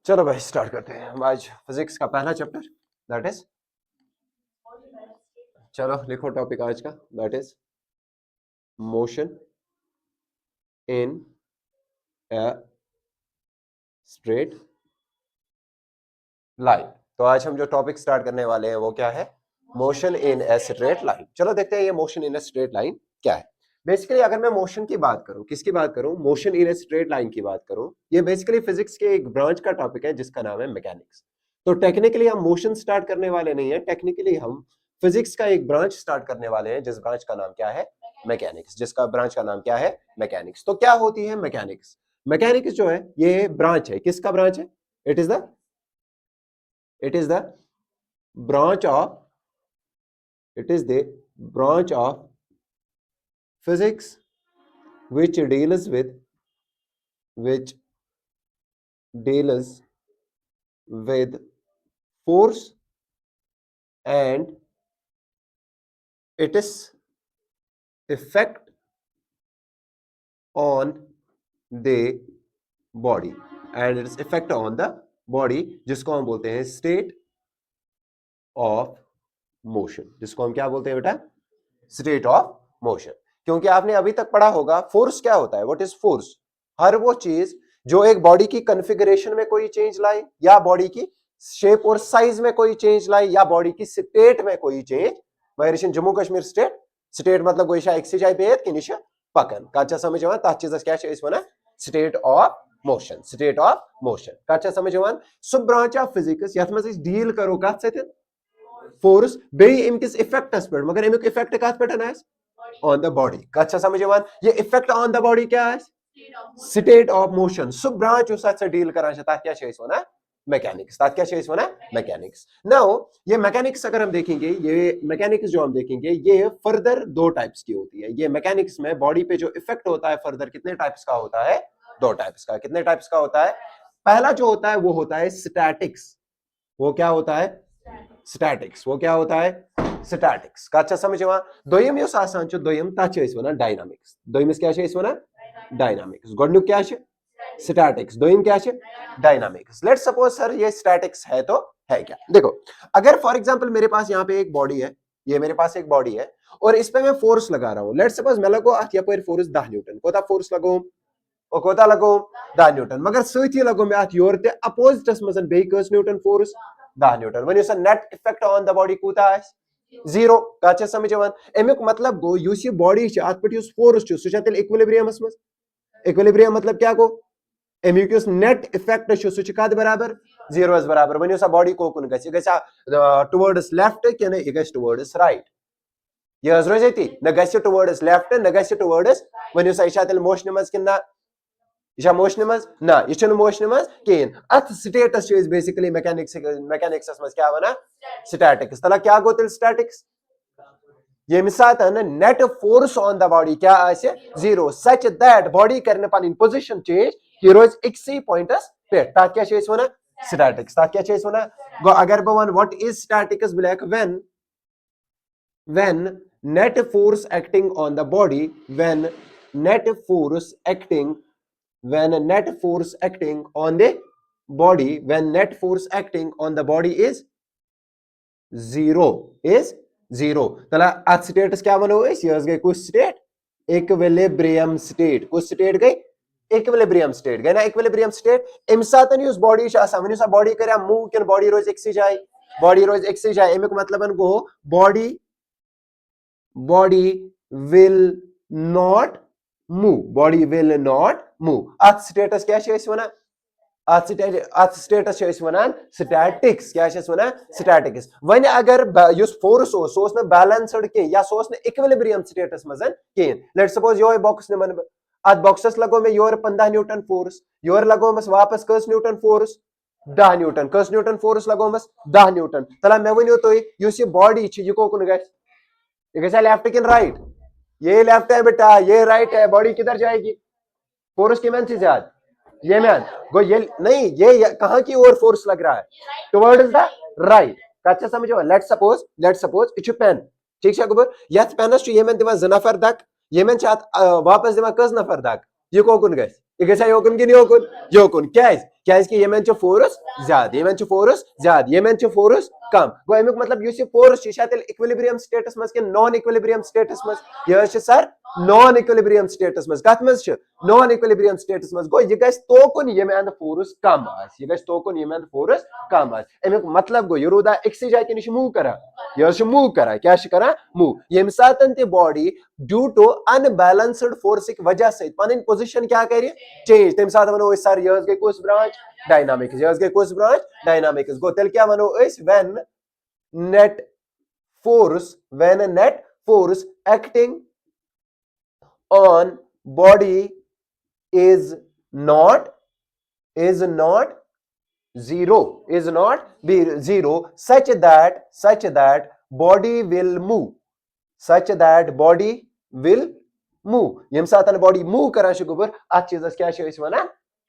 चलो भाई स्टार्ट करते हैं हम आज फिजिक्स का पहला चैप्टर दैट इज, चलो लिखो टॉपिक आज का, that is motion in a straight line. तो आज हम जो टॉपिक स्टार्ट करने वाले हैं वो क्या है? Motion in a straight line. चलो देखते हैं ये motion in a straight line क्या है। बेसिकली अगर मैं मोशन की बात करूं, किसकी बात करूं? Motion in a straight line की बात करूं, ये बेसिकली फिजिक्स के एक ब्रांच का टॉपिक है जिसका नाम है मैकेनिक्स। तो टेक्निकली हम मोशन स्टार्ट करने वाले नहीं है, टेक्निकली हम फिजिक्स का एक ब्रांच स्टार्ट करने वाले हैं जिस ब्रांच का नाम क्या है? मैकेनिक्स। जिसका ब्रांच का नाम क्या है? मैकेनिक्स। तो क्या होती है मैकेनिक्स? मैकेनिक्स जो है ये ब्रांच है, किसका ब्रांच है? It is the branch of it is the branch of physics which deals with force and its effect on the body जिसको हम बोलते हैं स्टेट ऑफ मोशन। जिसको हम क्या बोलते हैं बेटा? State of motion. क्योंकि आपने अभी तक पढ़ा होगा फोर्स क्या होता है। What is force? हर वो चीज जो एक बॉडी की कॉन्फ़िगरेशन में कोई चेंज लाए, या बॉडी की शेप और साइज में कोई चेंज लाए, या बॉडी की स्टेट में कोई चेंज। मगर जम्मू कश्मीर स्टेट मतलब गोइशा एक्सरसाइज पे कि निशा पकन काचा समझ में ता चीज क्या है इसमें state of motion. State of motion काचा समझ में सो ब्रांच ऑफ फिजिक्स यथ में डील करो कत सत फोर्स बे इनकिस इफेक्टस पे, मगर अमुक इफेक्ट कत पे ऑन द बॉडी। काचा समझ में ये इफेक्ट ऑन द बॉडी क्या है? State of motion. So branch उस से डील करा क्या है मैकेनिक्स। क्या है मैकेनिक्स। नाउ ये मैकेनिक्स अगर हम देखेंगे, ये मैकेनिक्स जो हम देखेंगे ये फर्दर दो टाइप्स की होती है। ये मैकेनिक्स में बॉडी पे जो इफेक्ट होता है फर्दर कितने टाइप्स का होता है? दो टाइप्स का। कितने टाइप्स का होता है? पहला जो होता है वो होता है स्टैटिक्स। वो क्या होता है? स्टैटिक्स। वो क्या होता है? स्टैटिक्स। का अच्छा समझ में दोयम यो आसान छ दोयम ता छ इस वना डायनामिक्स। दोयमिस क्या छ इस वना डायनामिक्स। गोडनु क्या छ? स्टैटिक्स। दोयम क्या है? डायनामिक्स। लेट्स सपोज सर ये स्टैटिक्स है तो है क्या? देखो अगर फॉर एग्जांपल मेरे पास यहाँ पे एक बॉडी है, ये मेरे पास एक बॉडी है और इस पे मैं फोर्स लगा रहा हूँ। लेट्स सपोज मैं लगो अथ यपर फोर्स 10 न्यूटन। कोता फोर्स लगो और कोता लगो 10 न्यूटन, मगर सही लगो मैं अथ योर ते अपोजिटस मजन बे कस न्यूटन फोर्स 10 न्यूटन। वन यूस net effect on the body कोता है? जीरो। काचा समझ वन एमिक मतलब गो यूस ये बॉडी छ अथ पे यूस फोर्स छ सु छ तेल इक्विलिब्रियमस मस। इक्विलिब्रियम मतलब क्या गो? एम्यूक्यूस नेट इफेक्ट सु कद बराबर जीरो बराबर। वन सा बॉडी कोकुन टुवर्ड्स लेफ्ट कि न यह टुवर्ड्स राइट। यह रोजे न टुवर्ड्स लेफ्ट न टुवर्ड्स। वन सा तेल मोशन मज कि ना यह मोशन मज ना यह मोशन मज कहें। अथ स्टेटस बेसिकली मैकेनिक्स मज क्या वन स्टैटिक्स। तला क्या गो तेल स्टैटिक्स? ये सात net force on the body क्या आसे? जीरो। सच दैट बॉडी करने पानी पोजीशन चेंज कि रोज एक्सी पॉइंटस पे ता क्या चीज होना? स्टैटिक्स। ता क्या चीज होना? गो अगर बवन व्हाट इज स्टैटिक्स ब्लैक when net force acting on the body when net force acting on the body when net force acting on the body is zero तला अथ स्टेटस क्या वनो यह गई कुछ स्टेट इक्विलिब्रियम स्टेट। कुछ स्टेट गई? इक्विलिब्रियम स्टेट गई ना। इक्विलिब्रियम स्टेट अम सात बॉडी वन बॉडी कर मूव कि बॉडी रोज एक जाए। बॉडी रोज एक जाए अमुक मतलब गो body will not move. Body will not move. अथ स्टेटस क्या वन? अथ स्टेटस वन स्टैटिक्स। क्या वन? स्टैटिक्स। वन अगर फोर्स सो बैलेंस्ड कह या सो इक्विलिब्रियम स्टेटस मज कह। लेट सपोज यो बॉक्स निमन अथ बॉक्सस लगो मैं योर 15 न्यूटन फोर्स, योर लगो मस वापस कस न्यूटन फोर्स 10 न्यूटन। कस न्यूटन फोर्स लगो मस 10 न्यूटन। तला मैं वन तुम यह बॉडी यह कोकुन गया लेफ्ट कि राइट? ये लेफ्ट है बेटा, ये राइट है। बॉडी किधर जाएगी? फोर्स की मन से ज्यादा ये मैन गो ये नहीं, ये कहां की ओर फोर्स लग रहा है? Towards the right. अच्छा समझो। Let suppose each pen. ठीक है गुबर यथ पेनस ये मन दिवा ज नफर दक, ये मन चात वापस दिवा कस नफर दक ये कोकुन गए ये गसा योकुन कि योकुन योकुन क्या कि ये मन फोर्स ज्यादा ये मन फोर्स ज्यादा ये मन फोर्स कम गो अमुक मतलब ये फोर्स इक्विलिब्रियम स्टेटस मज कि नॉन इक्विलिब्रियम स्टेटस मज ये सर नॉन इक्विलिब्रियम स्टेटस मज कत मज नॉन इक्विलिब्रियम स्टेटस मज गो ये गस तोकुन ये मन फोर्स कम आस ये गस तोकुन ये मन फोर्स कम आस अमुक मतलब गो ये रोदा एक्सी जाय कि मूव करा ये मूव करा क्या करा मूव ये सातन ते body due to unbalanced force की वजह से पन पोजीशन क्या करे चेंज तम साथ वनो सर ये गई कुछ ब्रांच डायनामिक्स ये गई कुछ ब्रांच डायनामिक्स गो तेल क्या वनो when net force acting on body is not zero such that body will move यम साथ बॉडी मूव करा गुबर अत चीज क्या वन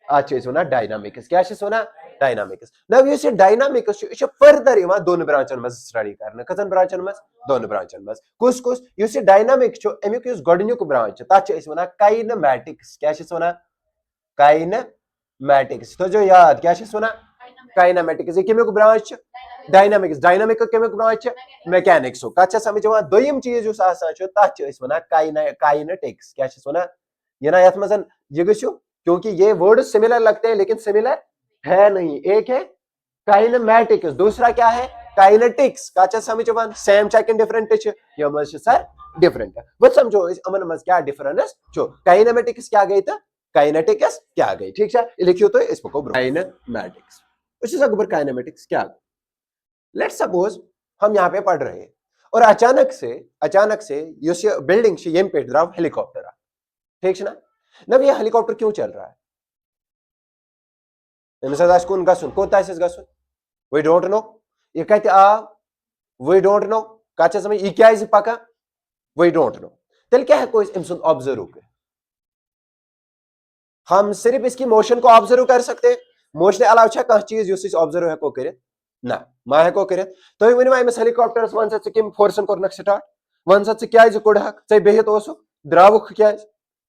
अत डायनामिक्स क्या वन डायनामिक्स नव ये डायनामिक्स फर्दर दोन ब्रांचन मज स्टडी कर कतन ब्रांचन मज दोन ब्रांचन मज कुस कुस इस डायनामिक्स अमुक गोडनुक ब्रांच तथ वन काइनेमैटिक्स क्या वन काइनेमैटिक्स तो जो याद क्या वन काइनेमैटिक्स ये कमुक ब्रांच डायनामिक्स डायनामिक कमुक ब्रांच मैकेनिक्स कत समझ दोयम चीज तथ वन काइनेटिक्स क्या वन ये ना यथ मज ये गो क्योंकि ये वर्ड सिमिलर लगते हैं लेकिन सिमिलर है नहीं एक है काइनेमैटिक्स दूसरा क्या है काइनेटिक्स कत समझ वन सेम चेक डिफरेंट ये मज सर डिफरेंट वो समझो इस अमन मज क्या डिफरेंस छो काइनेमैटिक्स क्या गई था काइनेटिक्स क्या गई ठीक है लिखियो तो इस को काइनेमैटिक्स उसी से काइनेमैटिक्स क्या लेट्स सपोज हम यहाँ पे पढ़ रहे हैं और अचानक से ये बिल्डिंग से यम पे द्राव हेलीकॉप्टर ठीक है ना नब ये हेलीकॉप्टर क्यों चल रहा है कौन गसुन कोत गसुन वी डोंट नो ये कत आव वी डोंट नो कत समझ ये क्या पका वी डोंट नो तेल क्या है इम सुन ऑब्जर्व कर हम सिर्फ इसकी मोशन को ऑब्जर्व कर सकते मोशन अलाव कह चीज उस ऑब्जर्व हेको कर ना मा हेको कर तुम वन अमिस हेलीकॉप्टरस वन सा कम फोर्सन कोर्नक स्टार्ट वन सा क्या कोड़क ऐ बिहित द्रावुक क्या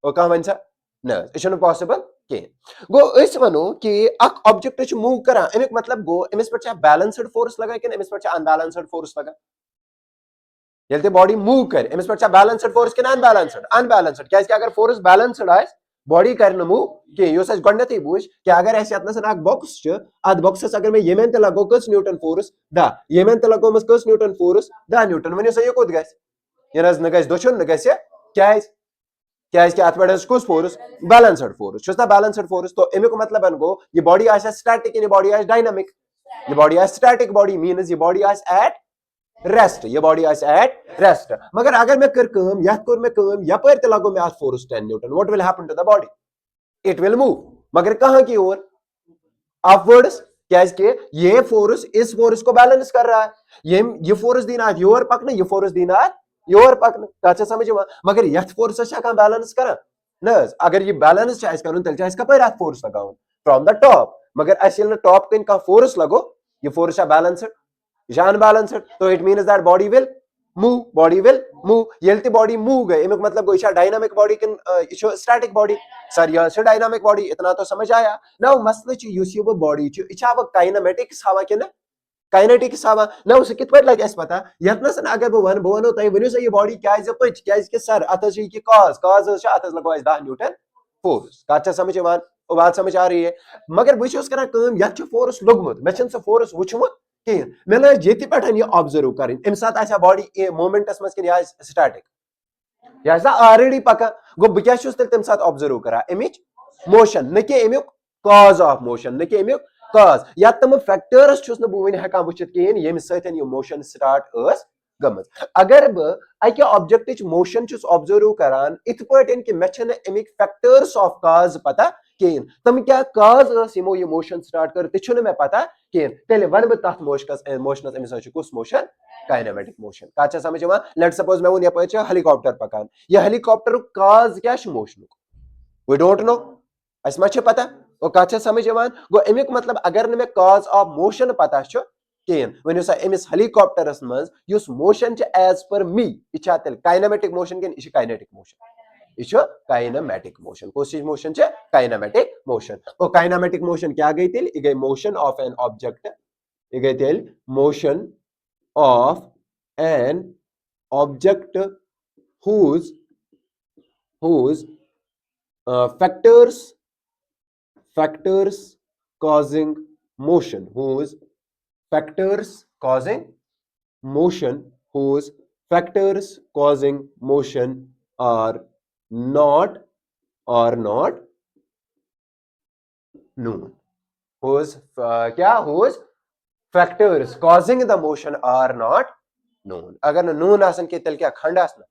कह वन सा न पॉसिबल कह गो वनो कि ऑब्जेक्ट मूव करा अमुक मतलब गो अमिस पे बैलेंस्ड फोर्स लगा कि अमिस पे अनबैलेंस्ड फोर्स लगा ये बॉडी मूव कर अमिस पे बैलेंस्ड फोर्स कि अनबैलेंस्ड क्या अगर फोर्स बैलेंस्ड आ बॉडी कर मूव कह गोडनथ बुझ कि अगर अ बॉक्स अत बॉक्सस अगर मैं यमन लगो कस न्यूटन फोर्स द यमन लगो कस न्यूटन फोर्स 10 न्यूटन वन सा ये कोत गस न दोचुन न क्या अत पे कुछ force balanced force balanced force तो अमुक मतलब गो ये बॉडी स्टैटिक ये बॉडी डायनामिक ये बॉडी स्टैटिक बॉडी मीन्स ये बॉडी एट रेस्ट ये बॉडी एट रेस्ट मगर अगर मैं कर यपर लगो मैं force 10 newton what will happen to the body it will move मगर कहां की ओर अपवर्ड्स क्या ये फोर्स इस फोर्स को बैलेंस कर रहा है ये फोर्स दीना योर पकना ये फोर्स दीना योर पकन कत समझ मगर यथ फोर्स बैलेंस कर न अगर ये बैलेंस कर तेल कपर अत फोर्स लगान फ्रॉम द टॉप मगर अस टॉप कन फोर्स लगो ये फोर्स बैलेंस्ड ये अनबैलेंस्ड तो it means that body will move ये बॉडी मूव गए अमुक मतलब गो यह डायनामिक बॉडी किन स्टैटिक बॉडी सर यह डायनामिक बॉडी इतना तो समझ आया ना मसल बॉडी यह काइनेमैटिक्स हवा कि काइनेटिक्स हवा ना उस कित पे लगे पता यतनस अगर बह वनो तुम वनो सा ये बॉडी क्या पच क्या सर अत काज अत लगो 10 न्यूटन फोर्स कत समझ बात समझ आ रही है मगर बह ये फोर्स लोगमुत मे फोर्स वुचमुत कहें मे लज ये पे ऑब्जर्व कर अम सात बॉडी मोमेंटस मज कि स्टैटिक यह ऑलरेडी पका गो बह क्या तम सात ऑब्जर्व करा अमिच मोशन न कि अमुक काज ऑफ मोशन न कि अमुक काज या तम फैक्टर्स वन हेकान वुचित कहें ये सतन ये मोशन स्टार्ट गम अगर बह ऑब्जेक्ट मोशन ऑब्जर्व करान इत पे कि मे अमिक फैक्टर्स ऑफ काज पता कहें तम क्या काज यमो ये मोशन स्टार्ट कर ते मे पता कहें तेल वन बह तथ मोशनस अमिस कुस मोशन काइनेमैटिक मोशन कत समझ लेट सपोज मे वो यप हेलीकॉप्टर पकान यह हेलीकॉप्टर काज क्या मोशन वी डोंट नो अस मा पता और कत समझ गो अमुक मतलब अगर मे काज ऑफ मोशन पता कहें वन सा अमिस हेलीकॉप्टरस मज मोशन एज पर मी यह तेल काइनेमैटिक मोशन कि काइनेटिक मोशन यह काइनेमेटिक मोशन कौस मोशन काइनेमेटिक मोशन और काइनेमेटिक मोशन क्या गई तेल यह गई मोशन ऑफ एन ऑब्जेक्ट यह गई तेल motion of an object whose factors causing motion whose factors causing motion are not known whose whose factors causing the motion are not known अगर नून आसन के तेल क्या खंड आसन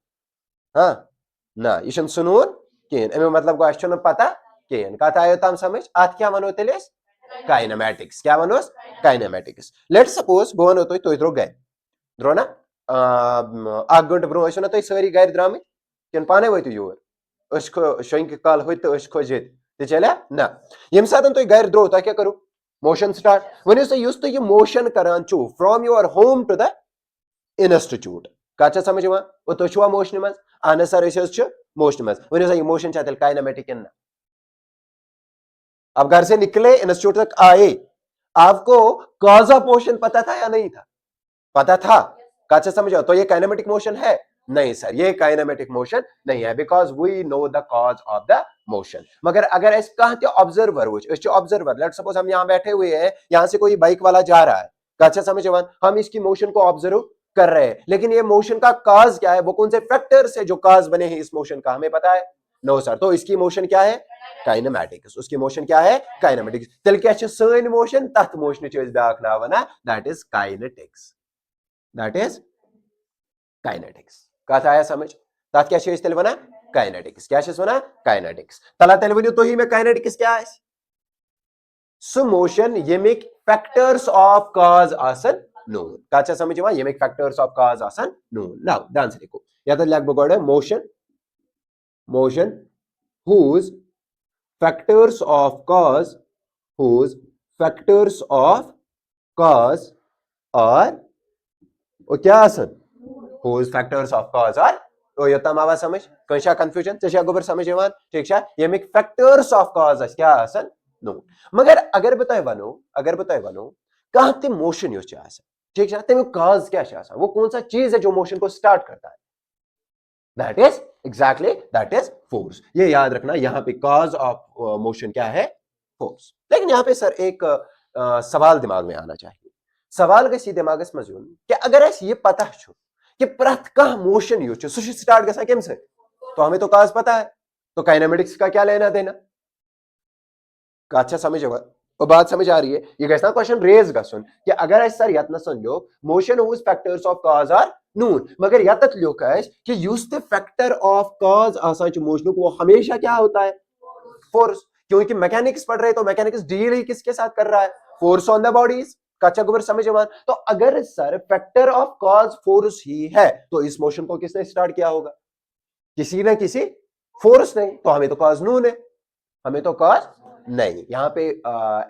हाँ ना यह सुनून कहें अमे मतलब गो अस पता कहें कत आयो तम समझ अत क्या वनो तेल काइनेमेटिक्स क्या वनोस काइनेमेटिक्स लेट सपोज बह वनो तुम द्रो गर द्रो ना अख गंट ब्रो ना तुम सारी गर द्राम कि पाने वोत योर शंक कल हुत तो खोज ये चलिया ना यम सात तुम गर द्रो तुम क्या करो मोशन स्टार्ट वन तुम यह मोशन करान from your home to the institute कत समझ वो तुम मोशन मज अहन सर मोशन मज वन सा मोशन तेल काइनेमेटिक ना अब घर से निकले इंस्टीट्यूट तक आए आपको कॉज ऑफ मोशन पता था या नहीं था पता था कत समझो तो ये काइनेमेटिक मोशन है नहीं सर ये काइनेमेटिक मोशन नहीं है because we know the cause of the motion मगर अगर ऐसे कहते ऑब्जर्वर ऑब्जर्वर लेट सपोज हम यहाँ बैठे हुए हैं यहाँ से कोई बाइक वाला जा रहा है कत समझो हम इसकी मोशन को ऑब्जर्व कर रहे हैं लेकिन ये मोशन का काज क्या है वो कौन से फैक्टर्स है जो काज बने हैं इस मोशन का हमें पता है नो सर तो इसकी मोशन क्या है काइनेमेटिक्स उसकी मोशन क्या है काइनेमेटिक्स तेल क्या सन मोशन तथ मोशन ब्याक नाव वना दैट इज काइनेटिक्स कत आया समझ तथ क्या तेल वना काइनेटिक्स क्या वना काइनेटिक्स तला तेल वनु तुही में काइनेटिक्स क्या है सु मोशन यमिक फैक्टर्स ऑफ काज आसन known कत समझ यमिक फैक्टर्स ऑफ काज आसन known नाउ ध्यान से देखो या तो लग बगोड़ motion whose factors of cause are क्या आसन whose factors of cause are तो ये तम आवाज समझ कंशा कंफ्यूजन चशा गोबर समझ यवान ठीक छा यमिक फैक्टर्स ऑफ काज क्या आसन known मगर अगर बताए वनो कहां ते मोशन यो आसन ठीक है तेम काज क्या वो कौन सा चीज है जो मोशन को स्टार्ट करता है that is exactly that is force ये याद रखना यहां पे काज ऑफ मोशन क्या है फोर्स लेकिन यहां पे सर एक सवाल दिमाग में आना चाहिए सवाल के दिमाग में कि अगर ऐसे ये पता छो कि प्रत कह मोशन यो स्टार्ट गसा केम से तो हमें तो काज पता है तो काइनेमेटिक्स का क्या लेना देना अच्छा समझ और बात समझ आ रही है ये कैसा क्वेश्चन रेज गसन कि अगर ऐसा सर यत्न समझो motion whose factors of cause are known मगर यतत लोकस कि whose the factor of cause आसा मोशन को हमेशा क्या होता है फोर्स क्योंकि मैकेनिक्स पढ़ रहे तो मैकेनिक्स डील ही किसके साथ कर रहा है फोर्स ऑन द बॉडीज कच्चा गोबर समझ तो अगर सर फैक्टर ऑफ कॉज फोर्स ही है तो इस मोशन को किसने स्टार्ट किया होगा किसी ना किसी फोर्स ने तो हमें तो कॉज नून है हमें तो कॉज नहीं यहां पे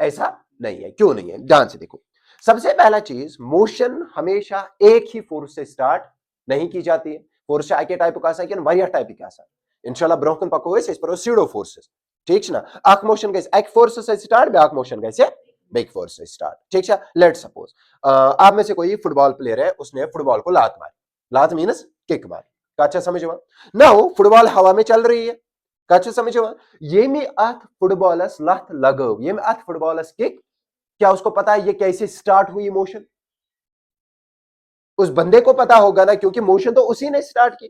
ऐसा नहीं है क्यों नहीं है ध्यान से देखो सबसे पहला चीज मोशन हमेशा एक ही फोर्स से स्टार्ट नहीं की जाती है फोर्स आके टाइप का कि वारिया टाइप का इंशाल्लाह ब्रोकन पको है इस पर सीडो फोर्सेस ठीक है ना अक मोशन गए एक फोर्स से स्टार्ट ब्याक मोशन गए बिग फोर्स से स्टार्ट ठीक है लेट सपोज आप में से कोई फुटबॉल प्लेयर है उसने फुटबॉल को लात मारी लात मीनस किक मारी अच्छा समझ ना हो फुटबॉल हवा में चल रही है कच्चे समझ ये में अथ फुटबॉलस लथ लगव ये में अथ फुटबॉलस किक क्या उसको पता है ये कैसे स्टार्ट हुई मोशन उस बंदे को पता होगा ना क्योंकि मोशन तो उसी ने स्टार्ट की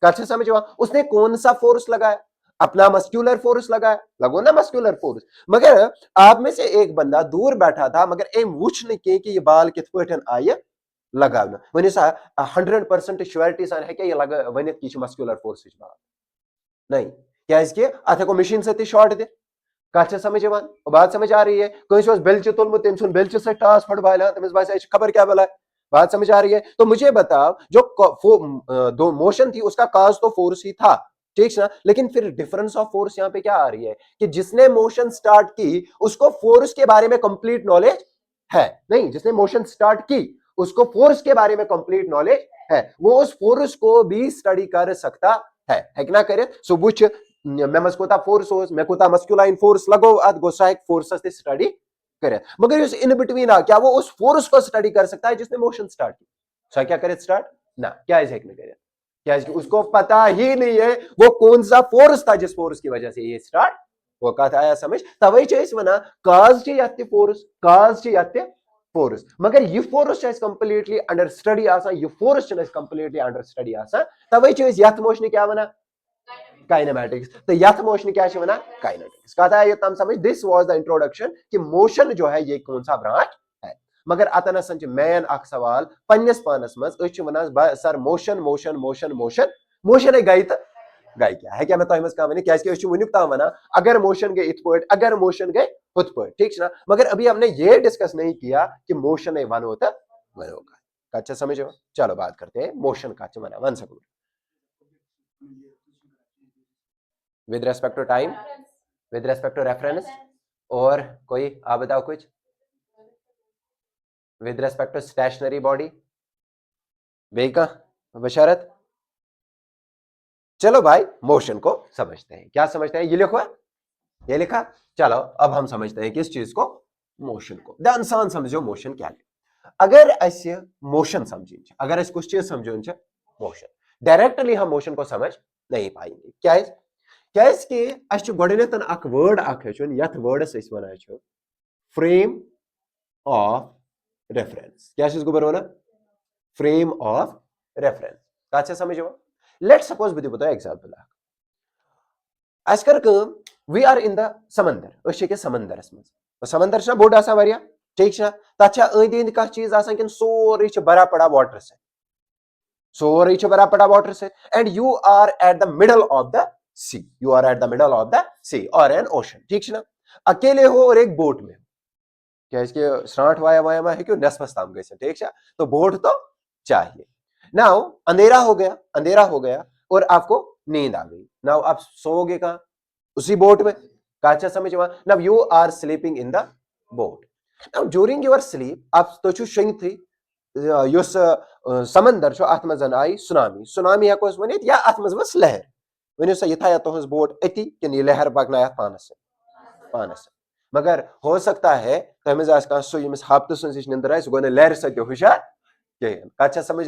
कच्चे समझ उसने कौन सा फोर्स लगाया अपना मस्क्यूलर फोर्स लगाया लगो ना मस्क्यूलर फोर्स मगर आप में से एक बंदा दूर बैठा था मगर एम वुच ने कि ये बाल कित पठन आय लगाना वन 100% श्योरिटी सान है ये लगा वन मस्क्यूलर फोर्स नहीं क्या अथ को मशीन से शॉर्ट दे कत समझ बात समझ आ रही है कंस बेल्च तुलमुत तम सुन बेल्च से टास फट बाला तमिस बास खबर क्या बला बात समझ आ रही है तो मुझे बताओ जो दो मोशन थी उसका काज तो फोर्स ही था ठीक है ना लेकिन फिर डिफरेंस ऑफ फोर्स यहाँ पे क्या आ रही है कि जिसने मोशन स्टार्ट की उसको फोर्स के बारे में कंप्लीट नॉलेज है नहीं जिसने मोशन स्टार्ट की उसको फोर्स के बारे में कंप्लीट नॉलेज है वो उस फोर्स को भी स्टडी कर सकता है कि ना करित सो वुच मे मज कोता फोर्स ओस मे कोता मस्कुलाइन फोर्स लगो अत गो सह फोर्सस ते स्टडी करे मगर उस इन बिटवीन आ क्या वो उस फोर्स को स्टडी कर सकता है जिसने मोशन स्टार्ट की सह क्या करे स्टार्ट ना क्या इज हेक करे क्या उसको पता ही नहीं है वो कौन सा फोर्स था जिस फोर्स की वजह से ये स्टार्ट वो कहा आया समझ तवे wana cause yatte force cause yatte force मगर ये फोर्स है कंप्लीटली अंडर स्टडी आसा ये फोर्स है कंप्लीटली अंडर स्टडी आसा तवे यथ मोशन क्या wana काइनेमैटिक्स तो यथ मोशन क्या wana काइनेटिक्स कहा ये तम समझ दिस वाज द इंट्रोडक्शन कि मोशन जो है ये कौन सा ब्रांच है मगर अतन सन मेन अख सवाल पन्नस पानस मज one sir motion motion motion motion motion गई तो गई क्या है क्या मैं तह कह वन क्या वनुक तम वन अगर मोशन गए इत पे अगर मोशन गए हुत पे ठीक ना मगर अभी हमने ये डिस्कस नहीं किया कि मोशन वनो तो वनो का समझो चलो बात करते हैं मोशन का one one second with respect to time with respect to reference और कोई आप बताओ कुछ with respect to stationary body बेका बशरत चलो भाई मोशन को समझते हैं क्या समझते हैं ये लिखा चलो अब हम समझते हैं किस चीज को मोशन को ध्यान सान समझो मोशन क्या है अगर ऐसे मोशन समझे अगर ऐसे कुछ चीज समझो मोशन डायरेक्टली हम मोशन को समझ नहीं पाएंगे क्या इसके अच्छे गोडनेतन अक वर्ड अक यथ वर्डस इस वना फ्रेम ऑफ रेफरेंस क्या चीज गुबर वना फ्रेम ऑफ रेफरेंस का समझो लेट सपोज बह दिव एग्जांपल अस कर वी आर इन द समंदर समंदरस मज समंदर बोड आसान ठीक तथ अंद अंद कह चीज कि सोरे बरा पड़ा वाटर से सोरे बरा पड़ा वाटर से and you are at the middle of the sea you are at the middle of the sea और एन ओशन ठीक ना अकेले हो और एक बोट में क्या इसके स्रांट वाया वाया में है क्यों नस्बस ताम गए ठीक है तो बोट तो चाहिए नाउ अंधेरा हो गया और आपको नींद आ गई नाउ आप सोओगे कहां उसी बोट में काचा समझ now you are sleeping in the boat now during your sleep आप तो शंग थी युस समंदर अत मज आई सुनामी हेको वनित या अत मज वस लहर वन सा यह तुहज बोट अति कि यह लहर पकना पानस से मगर हो सकता है तह मज सो हफ्त सज निंदर सह गो लहर सत्य हुशार अच्छा समझ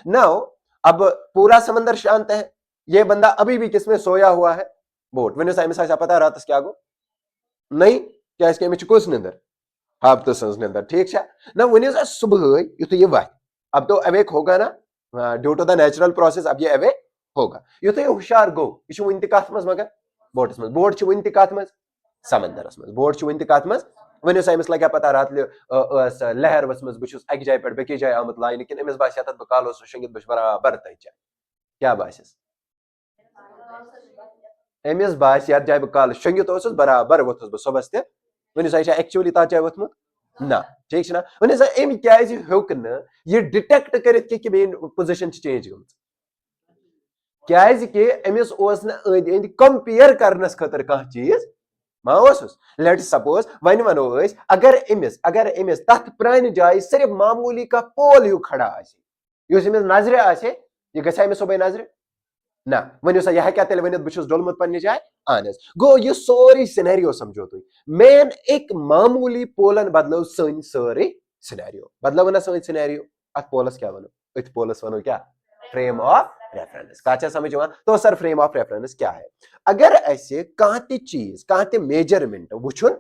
नाउ अब पूरा समंदर शांत है ये बंदा अभी भी किसमें सोया हुआ है बोट वन सा पता रात क्या गो नहीं क्या इसके कुछ निंदर हफ्त सज निंदर ठीक है ना वन सुबह युथ ये वह अब तो अवेक होगा ना due to the natural process अब ये अवेक होगा युथ ये हुशार गो यह वन कथ मज मगर बोटस मज बोट वन कथ मज समंदरस मज बोट वन कथ मज वन लगे पता रात लहर वस बस अक जाय पे बेस जाय आमुत लाइन कि अमिस बास तथ बह कालो शंगित बस बराबर तथ जाय क्या बास अमिस बास यथ जाय बह काल शंगित बराबर वोथुस बह सुबह ते वन एक्चुअली तथ जाय वोथमुत ना ठीक ना वन अम क्या हेक न डिटेक्ट कर मेन पोजिशन चेंज गम क्या अमिस अंद अंद कंपेयर करनस खतर कह चीज लेट सपोज वन वनो अगर अमिस तथ प्रान जाय सिर्फ मामूली का पोल यू खड़ा अमिस नजर यह गमिस सुबह नजर ना वन सा यह क्या तेल वन बहुत डोलमुत पन्ने जाय अहन गो यह सोरी सिनेरियो समझो तुम मेन एक मामूली पोलन बदलो सन सारे सिनेरियो बदलो ना सन सिनेरियो अत पोलस क्या वनो अत पोलस वनो क्या फ्रेम ऑफ रेफरेंस का समझ तो सर फ्रेम ऑफ रेफरेंस क्या है अगर ऐसे कह चीज कह मेजरमेंट वुन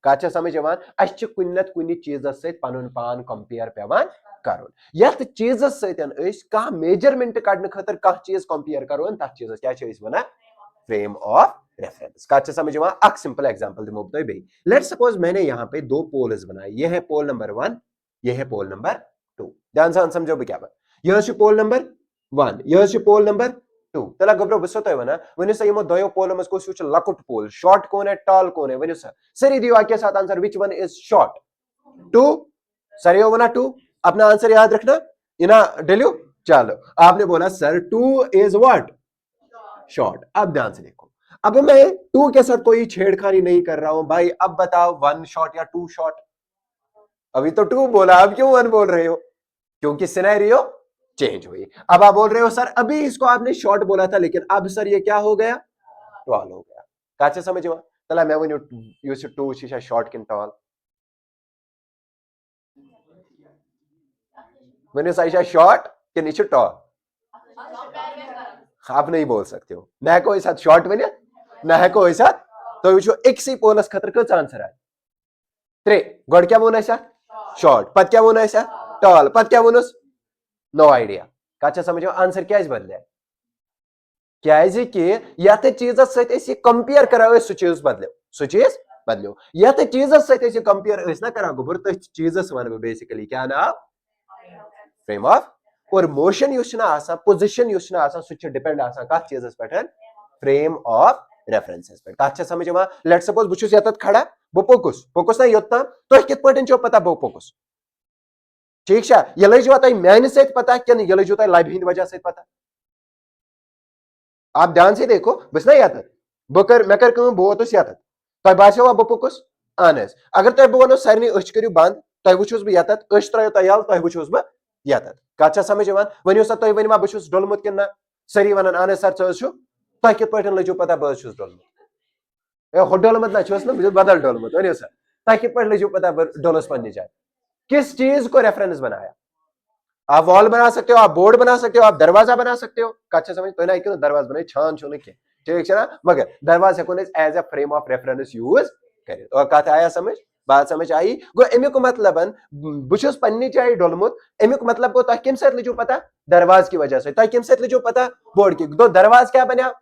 का समझ कुन नत कुन चीज पन पान कंपेयर पेवान कर यथ चीज सह मेजरमेंट कड़ने खतर कह चीज कंपेयर करो तथ चीज क्या वन फ्रेम ऑफ रेफरेंस का समझ अक सिंपल एग्जांपल दिमो बह बे लेट सपोज मैंने यहाँ पे दो पोल्स बनाए ये है पोल नंबर 1 ये है पोल नंबर 2 ध्यान से समझो बह क्या यह पोल नंबर 1 यह पोल नंबर 2 तला गब्रो बसो तो वना वन सा यमो दयो पोल मस को लकुट पोल शॉर्ट कौन है टॉल कौन है वन सा सरी दियो वाक्य साथ answer which one is short 2 सर यो वना 2 अपना आंसर याद रखना इना डेल्यू चलो आपने बोला सर 2 इज व्हाट शॉर्ट अब ध्यान से देखो अब मैं 2 के साथ कोई छेड़खानी नहीं कर रहा हूं भाई अब बताओ 1 शॉर्ट या 2 शॉर्ट अभी तो 2 बोला अब क्यों 1 बोल रहे हो क्योंकि सिनेरियो चेंज हुई। अब आप बोल रहे हो सर अभी इसको आपने शॉर्ट बोला था लेकिन अब सर ये क्या हो गया, टॉल हो गया। काचा समझ में तला मैं वन यूज टू शीशा शॉर्ट किन टॉल वन शीशा शॉर्ट कि नीचे टॉल आप नहीं बोल सकते हो ना को साथ शॉर्ट वन ना को साथ तो वो एक सी पोलस खतर कच आंसर है त्रे गोड क्या वोन शॉर्ट पत क्या वोन टॉल पत क्या वोनस नो आइडिया काचा समझो आंसर क्या बदले कि यथ चीज सत कंपेयर करो सह चीज बदलो यथ चीज सत कंपेयर ना करा गुबर तथ चीजस वन बेसिकली क्या नाम फ्रेम ऑफ और मोशन पोजिशन सह डिपेंड कत चीजस पे फ्रेम ऑफ रेफरेंसेस पे कत समझ लेट सपोज बहुत ये खड़ा बह पोकुस ना योत्तान तुम कित पे पता बह पोकुस ठीक है यह लजवा तुम मान सत पता कि यह लजो तुम लबि हंद वजह सत पता आप ध्यान से देखो बस ना यत मे कर बह वोतुस यत तुम बासो बह पोकुस अहन अगर तुम बह वो सारे अच करू बंद तुम वुचुस बह यत अच त्रो तुम यल तुम वुचुस बह यत कत समझ वनो सा तुम वनवा बहुत डोलमुत कि ना सारी वन अहन सर तुम कित पे लजो पता बह डोलमुत हो डोलमुत ना बदल डोलमुत वनो सा तुम कित पे लजो पता बह डोलस पन्ने जाए किस चीज को रेफरेंस बनाया आप वॉल बना सकते हो आप बोर्ड बना सकते हो आप दरवाजा बना सकते हो कच्चा समझ तो ना क्यों दरवाजा बने छान छो ठीक है ना मगर दरवाजा को as a frame of reference use करें और कत आया समझ बात समझ आई गो अमुक मतलब बहुत पन्नी जाए डोलमुत अमुक मतलब गो तुम कम लजो पता दरवाज की वजह से तुम कम लजो पता बोर्ड की दो दरवाज क्या बना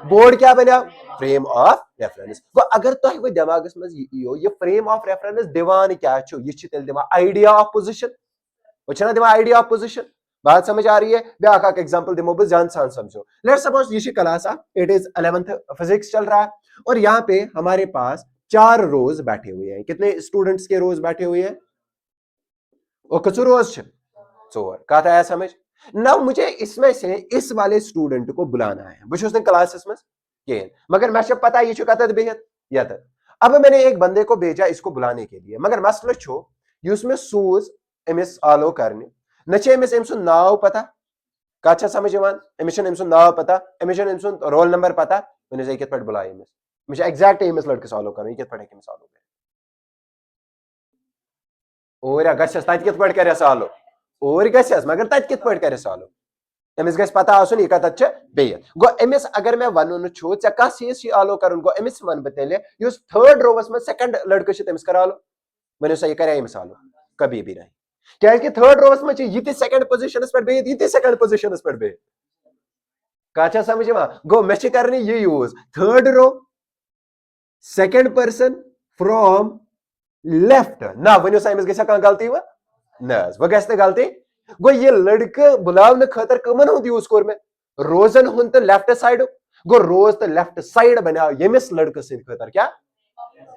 बोर्ड क्या बना फ्रेम ऑफ रेफरेंस गो अगर तुम वो दिमागस मज ये फ्रेम ऑफ रेफरेंस दिवान क्या यह दिवान आइडिया ऑफ पोजिशन वो दिवान आइडिया ऑफ पोजिशन बात समझ आ रही है ब्याह एग्जांपल दिमो बस जान सान समझो लेट्स सपोज ये class it is 11th physics चल रहा है और यहाँ पे हमारे पास 4 रोज बैठे हुए हैं कितने स्टूडेंट्स के रोज बैठे हुए हैं और कचु रोज चोर कत आया समझ ना मुझे इसमें से इस वाले स्टूडेंट को बुलाना है बस उसने क्लासेस में कहें मगर मैं पता ये कत बेहद यत अब मैंने एक बंदे को भेजा इसको बुलाने के लिए मगर मसला छो उसमें सूज अमिस आलो करने नचे अमिस अम सुन नाव पता कत समझ अमिस अम सुन नाव पता अमिस अम सुन रोल नंबर पता वन कित पे बुलाए अमिस मुझे एग्जैक्ट अमिस लड़के सॉल्व कर कित पे अमिस सॉल्व कर और गस तत कित पे कर सॉल्व और गस मगर तत कित पे कर सॉल्व अमिस गस पता आसन यह कत बेहद गो अमिस अगर मैं वन छो ऐ कस चीज आलो कर गो अमिस वन बह तेल थर्ड रोवस में सेकंड लड़के तमिस कर आलो वन सा यह कर अमिस आलो कभी भी नहीं क्या थर्ड रोवस में ये सेकंड पोजिशन पे बेहद ये सेकंड पोजिशन पे बेहद कचा समझ गो मे कर ये यूज third row second person from left ना वन सा अमिस गल गलती वह गल गलती गो ये लड़के बुलावन खतर कमन हुंद यूज कोर में रोजन हुंद तो लेफ्ट साइड गो रोज तो लेफ्ट साइड बना यमिस लड़के सद खतर क्या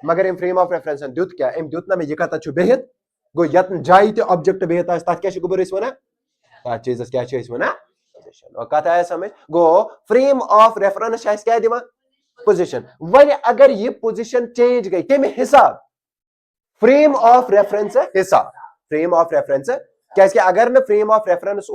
मगर अम फ्रेम ऑफ रेफरेंस दुत क्या अम दुत ना मे यह कत बेहद गो यत जाय ते ऑब्जेक्ट बेहद तथ क्या गुबर वन तथ चीजस क्या वन पोजिशन और कत आया समझ गो फ्रेम ऑफ रेफरेंस क्या दिवान पोजिशन वन अगर ये पोजिशन चेंज गई कम हिसाब फ्रेम ऑफ रेफरेंस हिसाब फ्रेम ऑफ रेफरेंस क्या अगर न फ्रेम ऑफ रेफरेंस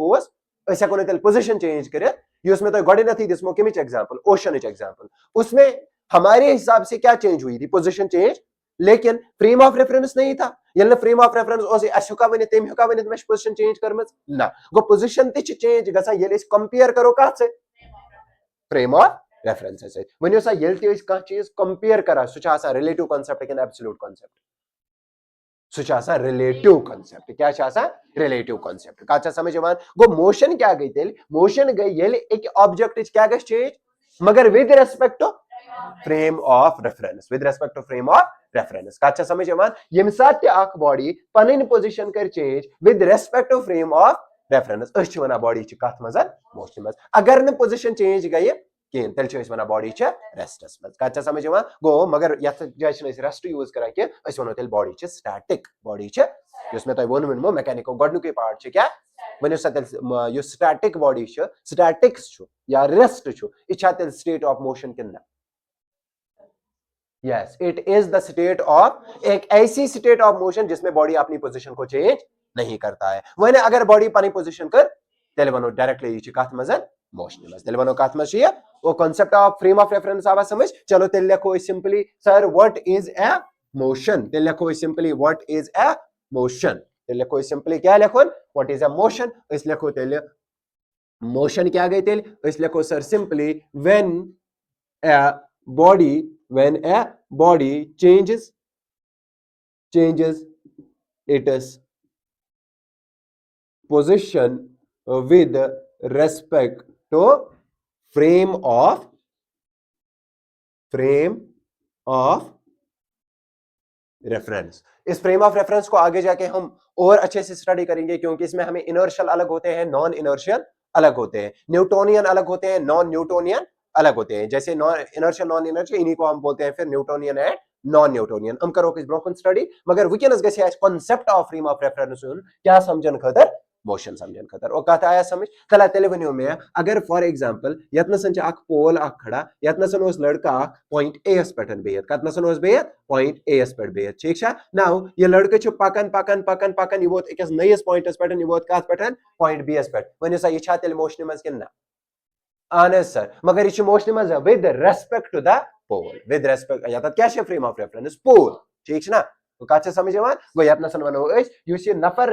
हेको तेल पोजिशन चेंज कर तुम गोडनथ दिसमो कमिच एग्जांपल ओशन एग्जांपल उसमें हमारे हिसाब से क्या चेंज हुई थी पोजिशन चेंज लेकिन फ्रेम ऑफ रेफरेंस नहीं था ये फ्रेम ऑफ रेफरेंस हेका वन तम हेका वन मे पोजिशन चेंज कर ना गो पोजिशन चेंज ग कंपेयर करो कत से फ्रेम ऑफ रेफरेंस वन सा कह चीज कंपेयर करा सह रिलेटिव कॉन्सेप्ट कि एब्सोल्यूट कॉन्सेप्ट सह रिलेटिव कॉन्सेप्ट क्या रिलेटिव कॉन्सेप्ट कत समझ गो मोशन क्या गई तेल मोशन गई एक ऑब्जेक्ट क्या चेंज मगर with respect to frame of reference with respect to frame of reference कत समझ यम सात बॉडी पन पोजिशन कर change with respect to frame of reference वन बॉडी कत मज मोशन मज अगर न पोजिशन चेंज गई कहें तेल वन बॉडी रेस्टस मज कत समझ गो मगर ये जाए रेस्ट यूज करा वो तेल बॉडी स्टैटिक बॉडी मे तुम वो मैकेनिक गोडनुक पार्ट क्या वन सा तेल स्टैटिक बॉडी स्टैटिक्स या रेस्ट यह तेल स्टेट ऑफ मोशन कि yes it is the state of एक ऐसी स्टेट ऑफ मोशन जिसमें बॉडी अपनी पोजीशन को चेंज नहीं करता है वही अगर बॉडी अपनी पोजीशन कर तेल वनो डायरेक्टली ये कथ मज मोशन मज तेल वनो कथ मज ये वो concept of frame of reference आवा समझ चलो तेल लिखो simply sir what is a motion तेल लिखो simply what is a motion तेल लिखो सिंपली क्या लिखो व्हाट इज ए मोशन इस लिखो तेल मोशन क्या गई तेल इस लिखो sir simply when a body changes its position with respect to frame of reference. इस फ्रेम ऑफ रेफरेंस को आगे जाके हम और अच्छे से स्टडी करेंगे क्योंकि इसमें हमें इनर्शियल अलग होते हैं, नॉन इनर्शियल अलग होते हैं, न्यूटोनियन अलग होते हैं, नॉन न्यूटोनियन अलग होते हैं। जैसे नॉन इनर्शियल नॉन इनर्शियल इन्हीं को हम बोलते हैं फिर न्यूटोनियन एंड नॉन न्यूटोनियन। हम करो किस ब्रोकन स्टडी मगर वुनकस गसे concept of frame of reference क्या समझन खतर मोशन समझन खतर और कत आया समझ तला तेल वनो में अगर फॉर एग्जांपल यतनसन पोल खड़ा यतनसन लड़का पॉइंट ए पे बिहत कतनसन बिहत पॉइंट ए पे बिहत ठीक है नाउ ये लड़के पकन पकन पकन पकन यह वोत अकिस नयस पॉइंटस पे यह वोत कत पे पॉइंट बी पे वन सा यह तेल मोशन मज कि अहन सर मगर यह मोशन मज with respect to the pole with respect या क्या फ्रेम ऑफ रेफरेंस पोल ठीक ना कत समझ गो यतनसन वनो यह नफर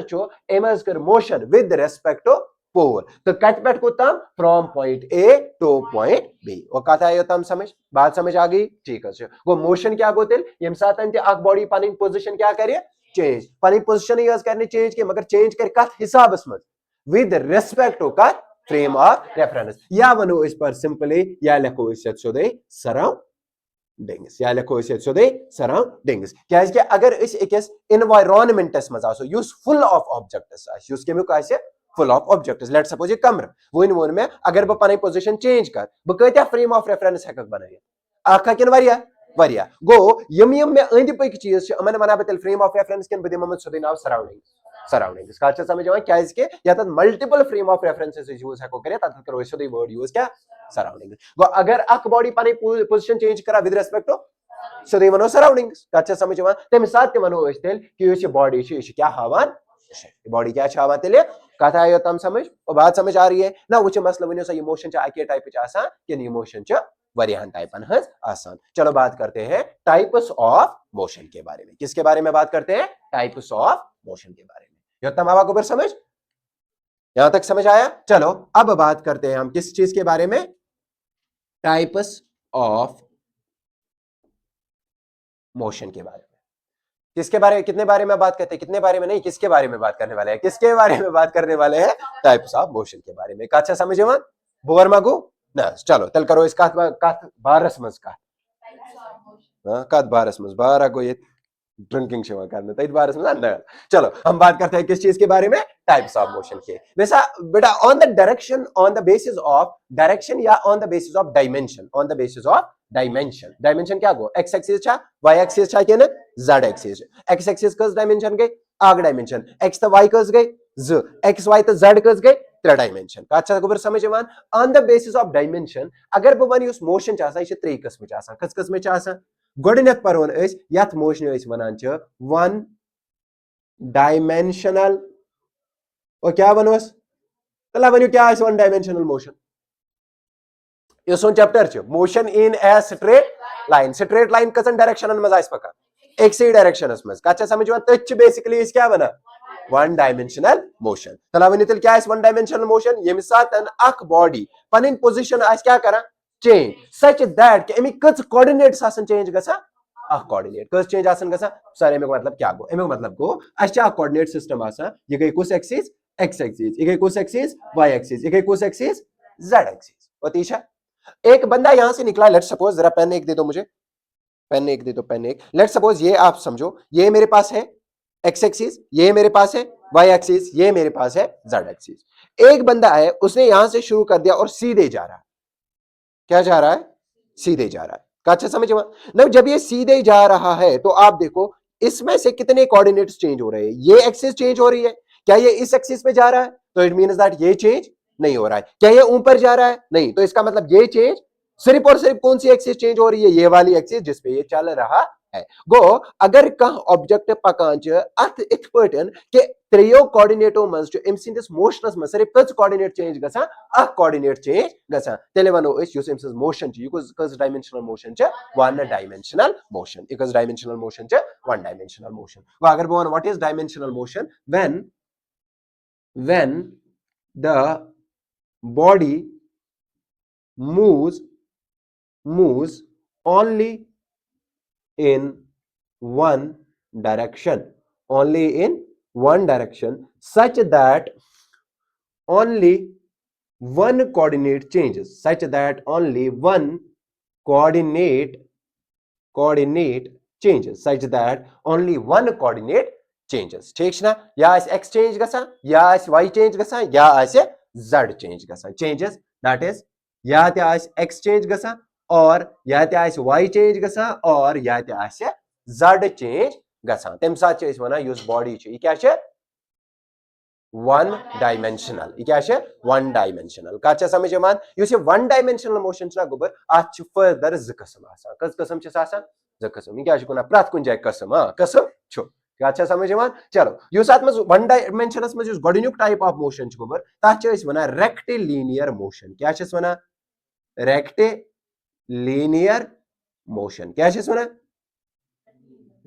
एमज कर motion with respect to pole तो कत पे कुतम from point A to point B और कत आयो तम समझ बात समझ आ गई ठीक है गो मोशन क्या गो तेल यम सात बॉडी पनी पोजिशन क्या करे चेंज पनी पोजिशन यह करने चेंज के मगर चेंज कर कत हिसाबस मज विद रेस्पेक्ट टू कत फ्रेम ऑफ रेफरेंस या वनो इस पर सिंपली या लिखो इस सोदे सराउंडिंग्स या लिखो इस सोदे सराउंडिंग्स क्या कि अगर इस एकस एनवायरनमेंटस मज आसो युस फुल ऑफ ऑब्जेक्ट्स आस युस केमुक आसे full of objects let suppose ये कमर वन में अगर बह पन पोजिशन चेंज कर बह कत्या फ्रेम ऑफ रेफरेंस हेक बनाई अख किन वरिया गो यम यम में अंद पक चीज अमन वना बह फ्रेम ऑफ रेफरेंस किन बह दिम सोदे नाव सराउंडिंग्स का समझ क्या या multiple frame of references use हेको करे तत करो सोदे वर्ड यूज क्या सराउंडिंग्स गो अगर अख बॉडी पन पोजिशन चेंज करा विद रेस्पेक्ट टू सोदे वनो सराउंडिंग्स का समझ तम सात वनो तेल कि बॉडी क्या हावान बॉडी क्या हावान तेल कथ आयो तम समझ और बात समझ आ रही है ना वो मसला वन सा इमोशन अके टाइप कि इमोशन वरियान टाइपन हज आसान। चलो बात करते हैं टाइप्स ऑफ मोशन के बारे में। किसके बारे में बात करते हैं टाइप्स ऑफ मोशन के बारे में। यो तमावा को समझ यहां तक समझ आया। चलो अब बात करते हैं हम किस चीज के बारे में टाइप्स ऑफ मोशन के बारे में। किसके बारे में कितने बारे में बात करते हैं कितने बारे में नहीं किसके बारे में बात करने वाले हैं किसके बारे में बात करने वाले हैं टाइप्स ऑफ मोशन के बारे में। अच्छा समझे वन बोर मागो ना चलो तल करो इस कथ बारस मज कथ बारस मज बारह को ये ड्रिंकिंग सेवा करने तई बारस मज ना। चलो हम बात करते हैं किस चीज के बारे में टाइप्स ऑफ मोशन के। वैसा बेटा on the direction on the basis of direction या on the basis of dimension on the basis of dimension dimension क्या गो एक्स एक्सिस छा वाई एक्सिस छा के ना जेड एक्सिस एक्स एक्सिस कस डायमेंशन गई आग डायमेंशन एक्स तो वाई कस गई ज एक्स वाई तो जेड कस गई त्रे डायमेंशन का अच्छा गोबर समझ वन on the basis of dimension अगर बह वन मोशन त्रे कस्म कस कस्म गोडनेथ पर यथ मोशन वनान वन डायमेंशनल और क्या वनोस तला वनु क्या वन डायमेंशनल मोशन ये सोन chapter motion in a straight line कसन डायरेक्शन मज पका एक से डायरेक्शन मज अच्छा समझ वन तथ बेसिकली क्या वन वन डायमेंशनल मोशन तला वन तेल क्या वन डायमेंशनल मोशन यम सात अख बॉडी पन पोजिशन क्या करा चेंज सच दैट कि अमिक कच कोऑर्डिनेट्स आसन चेंज गसा अख कोऑर्डिनेट कच चेंज आसन गसा सर अमिक मतलब क्या गो अमिक मतलब गो अच्छा कोऑर्डिनेट सिस्टम आसा ये गई कुछ एक्सिस एक्स एक्सिस ये गई कुछ एक्सिस वाई एक्सिस ये गई कुछ एक्सिस जेड एक्सिस। और तीसरा एक बंदा यहां से निकला लेट्स सपोज जरा पेन एक दे दो मुझे पेन एक दे दो पेन एक लेट्स सपोज ये आप समझो ये मेरे पास है एक्स एक्सिस ये मेरे पास है वाई एक्सिस ये मेरे पास है जेड एक्सिस। एक बंदा है उसने यहां से शुरू कर दिया और सीधे जा रहा है क्या जा रहा है सीधे जा रहा है का अच्छा समझ में जब ये सीधे जा रहा है तो आप देखो इसमें से कितने कोऑर्डिनेट्स चेंज हो रहे हैं ये एक्सिस चेंज हो रही है क्या ये इस एक्सिस पे जा रहा है तो इट मींस दैट ये चेंज नहीं हो रहा है क्या ये ऊपर जा रहा है नहीं तो इसका मतलब ये चेंज सिर्फ और सिर्फ कौन सी एक्सिस चेंज हो रही है ये वाली एक्सिस जिसपे ये चल रहा है गो अगर कह ऑब्जेक्ट पकान अत इत पटन कि त्रेयो कोऑर्डिनेटो मज अम सिंदिस मोशनस मज सिर्फ कच कोऑर्डिनेट चेंज गसान अख कोऑर्डिनेट चेंज गसान तेले वनो अस युस अम मोशन यह कस dimensional motion one dimensional motion यह कस dimensional motion one dimensional motion गो अगर बह वन what is dimensional motion when the body moves only in one direction such that only one coordinate changes ठीक ना या x चेंज गसान या y चेंज गसान या z चेंज गसान चेंजेस दैट इज या x चेंज गसान और या y चेंज गसान और या z चेंज गसान तम साथ वनान युस बॉडी यह वन डायमेंशनल वन डायमेंशनल कत समझ युस वन डायमेंशनल मोशन गोबर अत फर्दर ज कस्म कस कस्म ज कस्म यह क्या प्रत कुन जाय कस्म कस्म क्या समझ चलो युस अत वन डायमेंशनस मज गोडनुक टाइप ऑफ मोशन गोबर तथ वनान रेक्टिलिनियर मोशन क्या वनान रेक्टिलिनियर मोशन क्या वनान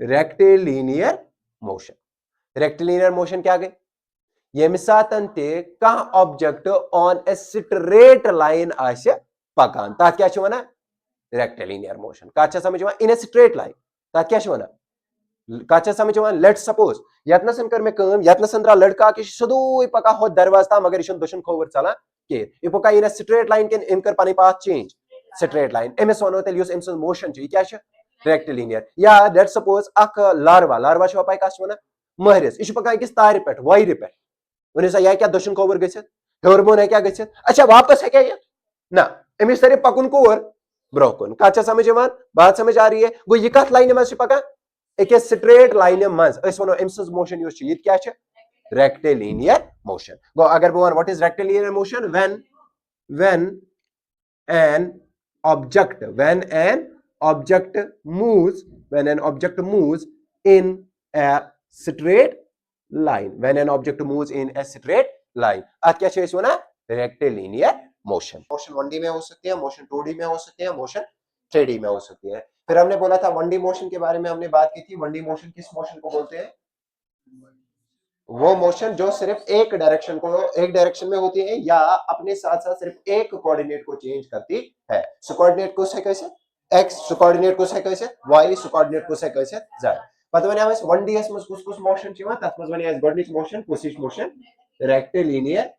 रेक्टिलिनियर मोशन क्या गई यम सातन ते कह object on A straight line पकान तथ क्या वनान रेक्टिलिनियर मोशन कत समझ इन ए स्ट्रेट लाइन तथ क्या वनान कत समझ लेट सपोज यतनसन कर मे यतनसन द्रा लड़का कि सोदुई पका हो दरवाज तम मगर यह दुशन खोवर चलान कह यह पका इन स्ट्रेट लाइन के इन कर पानी path change straight line Amish वनो तेल युस अमस मोशन क्या रेक्टिलिनियर या लेट सपोज अख लार्वा पाई कस वनान महरिस यह पका अकिस तार पे वायर पे वन सा यह क्या दुशन खोवर गसित हेर बोन है क्या गसित अच्छा वापस है क्या यह ना अमिस तरह पकुन कोर ब्रो कुन कत समझ बात समझ आ रही है गो यह कत लाइन मज पका अकिस स्ट्रेट लाइन मज वनो अमस मोशन यह क्या रेक्टिलिनियर मोशन गो अगर बह वन what is rectilinear motion when an object moves in a straight line अत क्या वना रेक्टिलिनियर मोशन 1D में हो सकती है, मोशन 2D में हो सकती है, मोशन 3D में हो सकती है। फिर हमने बोला था 1D मोशन के बारे में हमने बात की थी। 1D मोशन किस मोशन को बोलते हैं? वो मोशन जो सिर्फ एक डायरेक्शन में होती है या अपने साथ साथ सिर्फ एक कोऑर्डिनेट को चेंज करती है। सो कोऑर्डिनेट को कैसे x, सो कोऑर्डिनेट को कैसे y, सो कोऑर्डिनेट को कैसे z। पता वने हमें 1ds में कुछ मोशन छिवा तत में वने गोडनिक मोशन कुछ मोशन रेक्टिलिनियर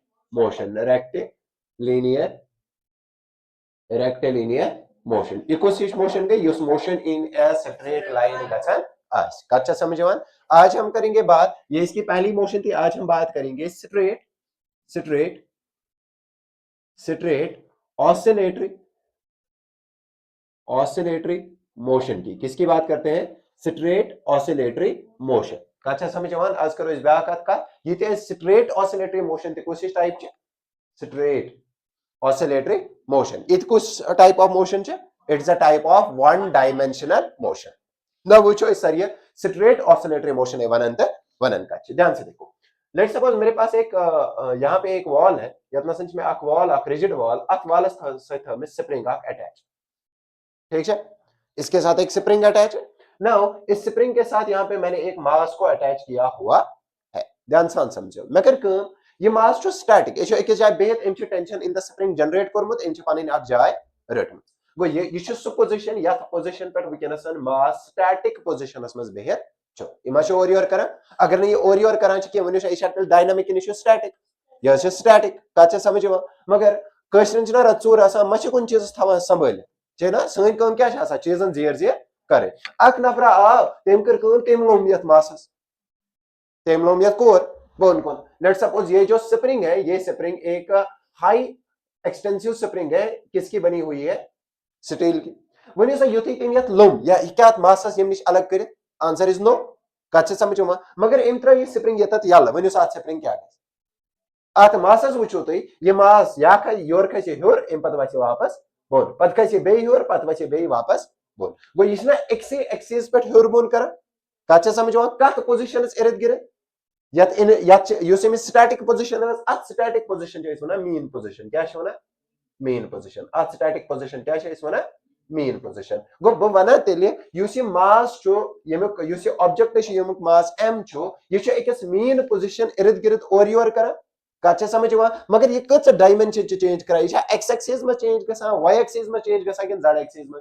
मोशन इकोसिस मोशन के यूस motion in a straight line गसन आज कच्चा समझ आज हम करेंगे बात, ये इसकी पहली मोशन थी। आज हम बात करेंगे स्ट्रेट ऑसिलेटरी मोशन की। किसकी बात करते हैं? Straight oscillatory motion. कच्चा समझ आज करो इस व्याकत का ये स्ट्रेट ऑसिलेटरी मोशन थे कुछ टाइप स्ट्रेट ऑसिलेटरी मोशन इत कुछ type of motion it is a type of one dimensional motion. ना वो सर स्ट्रेट ऑसिलेटरी मोशन है वनन का ध्यान से देखो। लेट्स सपोज मेरे पास एक यहाँ पे एक वॉल है, यतना संच में एक वॉल एक रिजिड वॉल अत वॉल में स्प्रिंग अटैच, ठीक है, इसके साथ एक स्प्रिंग अटैच है। नाउ इस स्प्रिंग के साथ यहाँ पे मैंने एक मास को अटैच किया हुआ है। ध्यान से समझो मैं कर ये मास जो स्टैटिक एक जाय बेहत एम tension in the spring generate करमुत एम पानी अख जाय रटमुत गो ये सु पोजिशन या पोजिशन पे वनसन मास स्टैटिक पोजिशनस मज बेहत यह ओर योर कर। अगर नहीं ओर योर कर वन डायनामिक यह स्टैटिक स्टैटिक कत समझ मगर कशरन रत चूर मह कुन चीज थवान संभाल ना सन कम क्या चीजन जेर जेर कर। अख नफरा आव तम कर तम लोम यथ मासस तम लोम यथ कोर बोन कुन। लेट सपोज ये जो स्प्रिंग है ये स्प्रिंग एक हाई एक्सटेंसिव स्प्रिंग है। किसकी बनी हुई है? स्टील की। वन युथी तम यथ लोम या क्या मासस यम निश अलग कर? Answer is no. कत समझ मगर अम त्र यह स्प्रिंग ये यल वन अत स्प्रिंग क्या अत मासस वो तुम यह मास या योर खस हेर अम पे वस वापस बोन पे खस बे हेर पे वस बे वापस बोन गो यह ना एक्सी एक्सिस पे हर बोन कर कत समझ कत पोजिशन इर्द गिर्द स्टैटिक पोजिशन स्टैटिक पोजिशन वन मीन पोजिशन क्या वन मीन पोजिशन स्टैटिक पोजिशन क्या वन मीन पोजिशन गो बह वन तेल मास ऑब्जेक्ट यमुक मास m यह अकिस मीन पोजिशन इर्द गिर्द और योर कर कत समझ मगर यह कत डायमेंशन चेंज कर एक्स एक्सिस में चेंज ग वाई एक्सिस में चेंज ग जेड एक्सिस में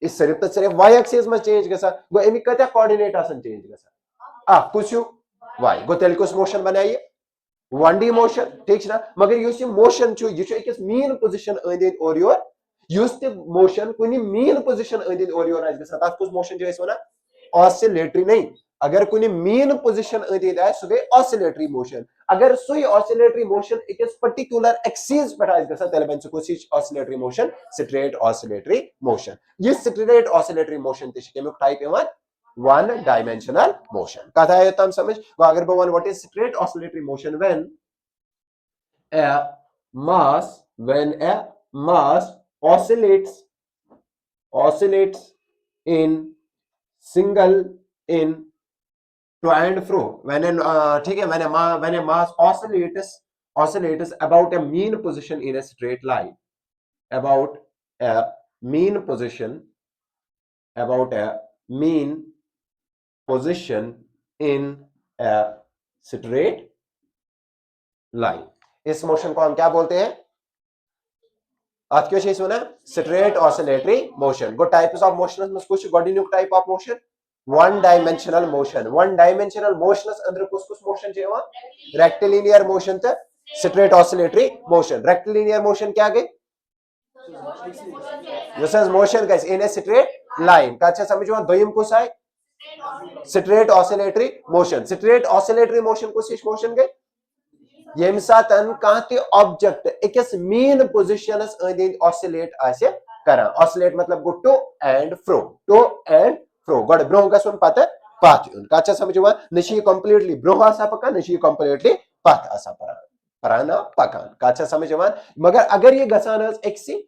यह सिर्फ तो सिर्फ वाई एक्सिस में चेंज ग गो अमिक कत कोऑर्डिनेट चेंज ग कुछ वाई गो तेल कुछ मोशन बनाइए 1D मोशन ठीक ना मगर यह मोशन यह मीन पोजिशन अंद और योर मोशन कुछ मीन पोजिशन अंद और योर तथ कुछ मोशन वन ऑसिलेटरी नहीं अगर कुछ मीन पोजिशन अंद सह गई ऑसिलेटरी मोशन अगर सही ऑसिलेटरी मोशन अकिस पर्टिकुलर एक्सिस पे तेल बन कुछ oscillatory motion straight oscillatory motion यह स्ट्रेट ऑसिलेटरी मोशन तमिक टाइप वन डायमेंशनल मोशन कथ आयो तम समझ अगर बह वन what is straight oscillatory motion when a mass oscillates in single in to and fro when a mass oscillates about a mean position in a straight line about a mean position in a straight line इस motion को हम क्या बोलते हैं आज क्यों सुना straight oscillatory motion गो टाइप्स ऑफ मोशन में कुछ गोडनिक type of motion one dimensional motion अंदर कुछ मोशन रेक्टिलिनियर मोशन तो straight oscillatory motion rectilinear motion क्या गई मोशन गई इन ए स्ट्रेट लाइन कत समझ दोयम कुछ आए स्ट्रेट ऑसिलेटरी मोशन कुछ मोशन गई यम सात ऑब्जेक्ट अकिस मीन पोजिशन अंद ऑसिलेट ऑसिलेट मतलब गो टू एंड फ्रो गो ब्रो गुन पथ इन कत समझ नी कंप्लीटली ब्रो पकान नी कंप्लीटली पथ पकान कत समझ मगर अगर यह गसी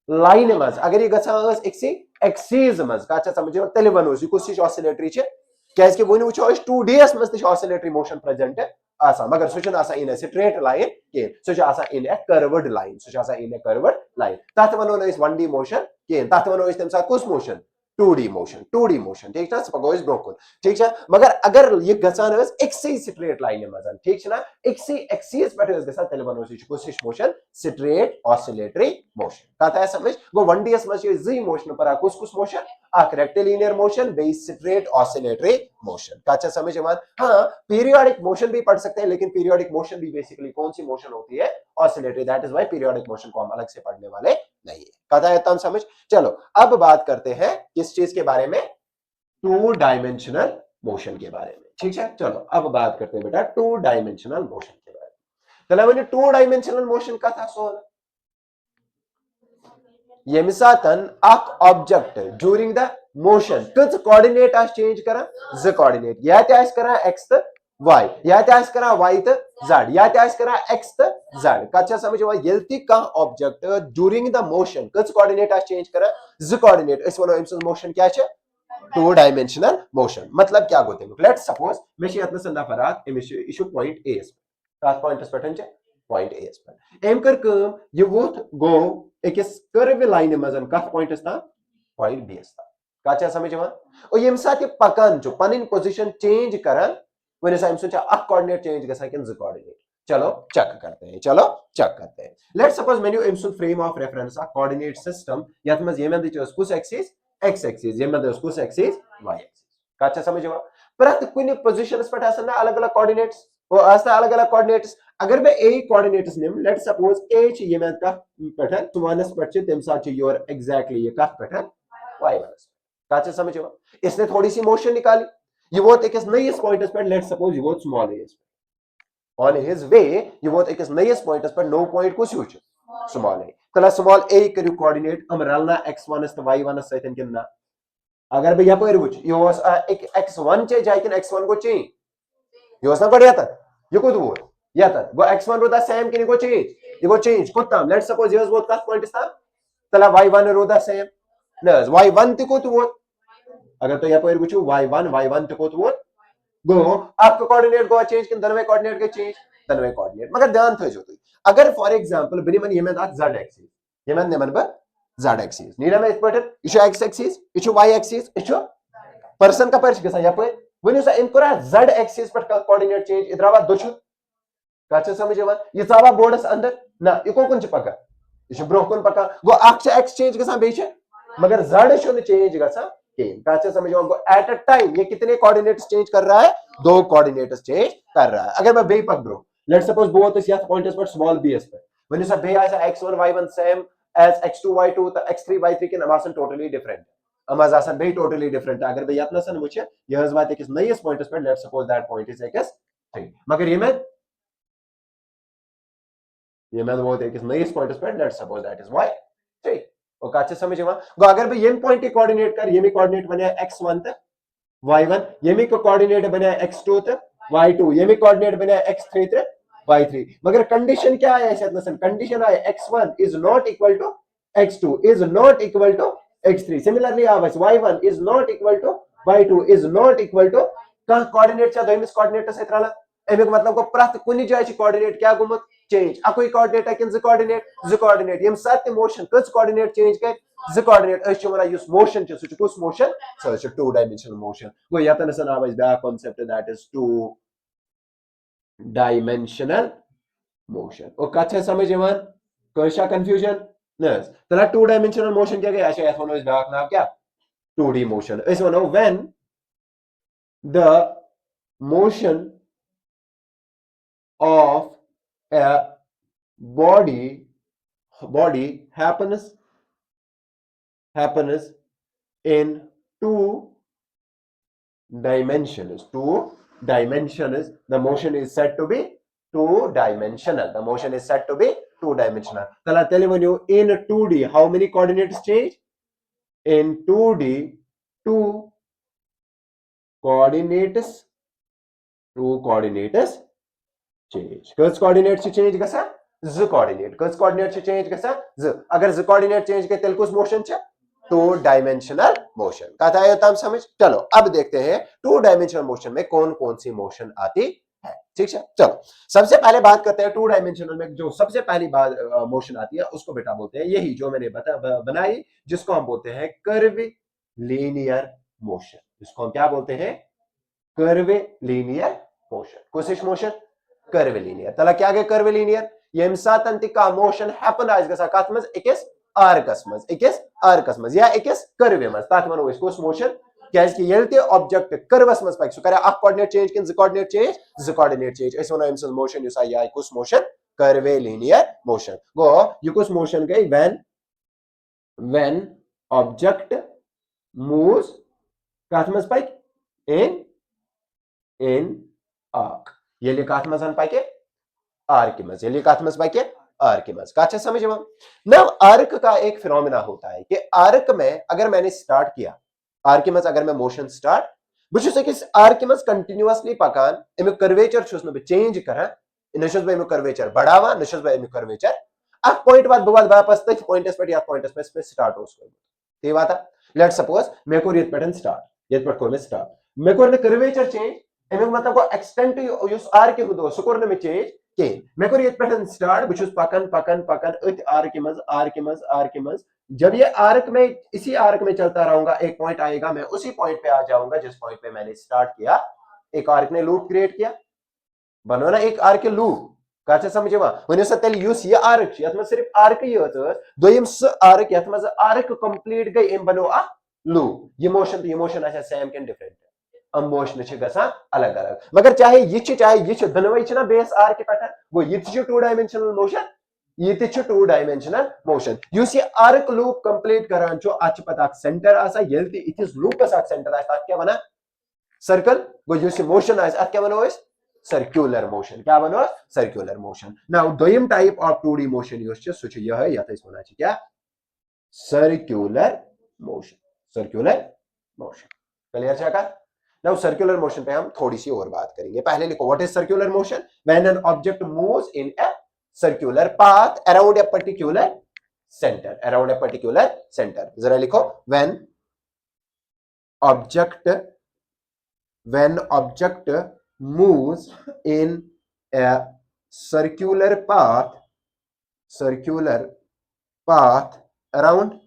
लाइन मज अगर यह गसी एक्सीज मज कत समझ तेल वो कुछ ऑसिलेटरी क्या वो वो 2D मज ऑसिलेटरी मोशन प्रेजेंट मगर सह इन स्ट्रेट लाइन कह सह इन ए कर्व्ड लाइन तथ वनो 1D मोशन कह तथ वनो तम साथ कुछ मोशन 2D मोशन ठीक है पको ब्रो ठीक है मगर अगर यह गसान एक्सी स्ट्रेट लाइन मज ठीक ना एक्सी एक्सीस पे तेल वनो कुछ मोशन स्ट्रेट ऑसिलेटरी मोशन कत आया समझ गो 1D मज जी मोशन पर कुछ मोशन रेक्टिलिनियर मोशन बे स्ट्रेट ऑसिलेटरी मोशन कत समझ हाँ पीरियोडिक मोशन भी पढ़ सकते हैं लेकिन पीरियोडिक मोशन भी बेसिकली कौन सी मोशन होती है oscillatory that is why periodic motion को हम अलग से पढ़ने वाले नहीं है कत आया तम समझ चलो अब बात करते हैं किस चीज के बारे में 2 डायमेंशनल मोशन के बारे में ठीक है चलो अब बात करते हैं बेटा 2 डायमेंशनल मोशन के बारे में चलो 2 डायमेंशनल मोशन का था सोल यम सातन ऑब्जेक्ट ड्यूरिंग द मोशन कच कोऑर्डिनेट चेंज करा ज कोऑर्डिनेट या करा एक्स तो वाई या करा वाई तो जेड या करा एक्स तो जेड कत समझ ये ऑब्जेक्ट ड्यूरिंग द मोशन कच कोऑर्डिनेट चेंज करा ज कोऑर्डिनेट वनो अम मोशन क्या 2 डायमेंशनल मोशन मतलब क्या गो तमिक लेट्स सपोज मे नफर पॉइंट ए पॉइंटस पे पॉइंट ए पे अम कर यह वोथ गो अकिस कर्व लाइन मज कत पॉइंटस तक पॉइंट बी कत समझ और यम सात पकान पन पोजिशन चेंज कर वन कोऑर्डिनेट चेंज गन ज कोऑर्डिनेट चलो चेक करते हैं लेट सपोज मेन्यू अम frame of reference coordinate system यथ मज ये कुछ एक्सिस एक्स एक्सिस ये कुछ एक्सिस वाई एक्सिस कत समझ प्रत कुन पोजिशन पे अलग अलग कोऑर्डिनेट्स वो अलग अलग कोऑर्डिनेट्स अगर मैं ए कोऑर्डिनेट्स निम लेट सपोज ए ये मैं कत पे सुमानस पे तम साथ योर एग्जैक्टली ये कत पे वाई कत समझ इसने थोड़ी सी मोशन निकाली ये वोत एक नयस पॉइंटस पे लेट सपोज ये वोत small A on his way ये वोत एक नयस पॉइंटस पे नो पॉइंट कुछ स्मॉल ए तला स्मॉल ए करू कोऑर्डिनेट हम रलना x1 तो y1 सतन किन अगर बह यपर वो एक x1 चे जाए कि x1 को चेंज ये ना गो ये कुत वो गो x1 रोदा सेम कि गो चेंज ये गो चेंज कुत लेट सपोज ये वो कत पॉइंटस तला y1 रोदा सेम y1 तक वोत अगर तो यपर वो y1 तक वोत गो आपका कोऑर्डिनेट गो चेंज कि दनवे कोऑर्डिनेट गए चेंज दनवे कोऑर्डिनेट मगर ध्यान थो तुम अगर फॉर एग्जांपल बन ये z एक्सिस ये नमन बह z एक्सिस नीना में यह x एक्सिस यह y एक्सिस यह पर्सन कपर यपर वन सा इन कोरा z एक्सिस पे कोऑर्डिनेट चेंज यह द्रावा दुछ कत समझ यह चावा बोर्डस अंदर ना यह कोकुन पका यह ब्रोह कुन पका गो x चेंज गसान बे मगर z चेंज गसान कहीं समझ गो एट अ टाइम ये कितने कोऑर्डिनेट्स चेंज कर रहा है दो कोऑर्डिनेट्स चेंज कर रहा है अगर मैं बे पक ब्रो लेट सपोज बो तो यथ पॉइंटस पर स्मॉल bs पे वन सा बे आसा x1 y1 same as x2 y2 तो x3 y3 के नमासन टोटली डिफरेंट अमज आसन बे टोटली डिफरेंट अगर बे यत नसन वुच यह वात अकिस नयस पॉइंटस पे let suppose that point is अकिस 3 मगर ये मैं वोत अकिस नयस पॉइंटस पे let suppose that is y3 और कत समझ गो अगर बह यम पॉइंट कोऑर्डिनेट कर यमी कोऑर्डिनेट बने x1 तो y1 यमी कोऑर्डिनेट बने x2 तो y2 यमी कोऑर्डिनेट बने x3 तो y3 मगर कंडीशन क्या है कंडीशन है x1 is not equal to x2 is not equal to x3 similarly आवाज y1 is not equal to y2 is not equal to का कोऑर्डिनेट छ दोमिस कोऑर्डिनेट से रला एमिक मतलब को प्रत कुनि जाय कोऑर्डिनेट क्या गुमत चेंज अकुई कोऑर्डिनेट कि ज कोऑर्डिनेट यम साथ मोशन कस कोऑर्डिनेट चेंज कर ज कोऑर्डिनेट अस छ वना युस मोशन छ सु कुस मोशन सो छ टू डायमेंशनल मोशन गो यतन सन आवाज बा concept that is two dimensional motion और कत समझ यवन कोशा कंफ्यूजन नस तला टू डायमेंशनल मोशन क्या गया अच्छा यथ वनो बा नाम क्या 2D मोशन इस वनो when the motion of a body happens in two dimensions the motion is said to be two dimensional tala tell when you in 2D how many coordinates change in 2D two coordinates change cos coordinate change गसा z coordinate कस coordinate change गसा z अगर z coordinate change के तेल कुछ motion छ two dimensional motion कथा है तब समझ चलो अब देखते हैं टू डायमेंशनल मोशन में कौन कौन सी मोशन आती है ठीक है चलो सबसे पहले बात करते हैं टू डायमेंशनल में जो सबसे पहली बात मोशन आती है उसको बेटा बोलते हैं यही जो मैंने बनाई जिसको हम बोलते हैं कर्व लीनियर मोशन जिसको हम क्या बोलते हैं कर्व लीनियर मोशन कोशिश मोशन कर्विलिनियर तला क्या गए कर्विलिनियर यम सातंति का मोशन हैपन आज गसा कातमज एकस आर्कस मज या एकस कर्वे मज तात मनो इसको मोशन क्या कि येलते ऑब्जेक्ट कर्वस मज पाइक सो करे आ कोऑर्डिनेट चेंज किन z कोऑर्डिनेट चेंज ऐसे वनो एमसन मोशन युसा या कुछ मोशन कर्विलिनियर मोशन गो यु कुछ मोशन गई when object moves कातमज pike in arc ये लिए काथमजन पाके आर्क मज ये लिए काथमज पाके आर्क मज काचा समझ में नव आर्क का एक फिनोमेना होता है कि आर्क में अगर मैंने स्टार्ट किया आर्क मज अगर मैं मोशन स्टार्ट बुझ से कि आर्क मज कंटीन्यूअसली पकान एमे कर्वेचर छुस में चेंज करा नशुस में कर्वेचर बढ़ावा नशुस में कर्वेचर अब पॉइंट बाद वापस तक पॉइंट्स पे या पॉइंट्स पे स्टार्ट हो उसको ते बात लेट सपोज मैं को रिट पैटर्न स्टार्ट ये पर को में स्टार्ट मैं को कर्वेचर चेंज एमिक मतलब को एक्सटेंड टू यूज आर के हुदो सुकोर में चेंज के मैं को ये पैटर्न स्टार्ट बुझुस पकन अत आर के मज जब ये आर्क में इसी आर्क में चलता रहूंगा एक पॉइंट आएगा मैं उसी पॉइंट पे आ जाऊंगा जिस पॉइंट पे मैंने स्टार्ट किया एक आर्क ने लूप क्रिएट किया बनो ना एक आर्क के लूप काचे समझवा वने से तेल यूज ये आर्क यत में सिर्फ आर्क ही होता दोयम स आर्क यत में आर्क कंप्लीट गई एम बनो आ लूप ये मोशन अच्छा सेम कैन डिफरेंट मोशन अलग अलग मगर चाहे ये दोनों ना बेस आर के पैटर्न वो ये टू डायमेंशनल मोशन ये टू डायमेंशनल मोशन युस ये आर्क लूप कंप्लीट करान छो अच पता सेंटर आसा येल्ति इथिस लूपस अक सेंटर आसा क्या बना सर्कल गो युस मोशन आसा क्या बनो इस सर्कुलर मोशन क्या बनो सर्कुलर मोशन नाउ दोयम टाइप ऑफ 2D मोशन युस छ सुच यह है यत होना चाहिए क्या सर्कुलर मोशन क्लियर छ का Now circular motion पे हम थोड़ी सी और बात करेंगे पहले लिखो what is circular motion when an object moves in a circular path around a particular center, around a particular center. जरा लिखो, when object moves in a circular path around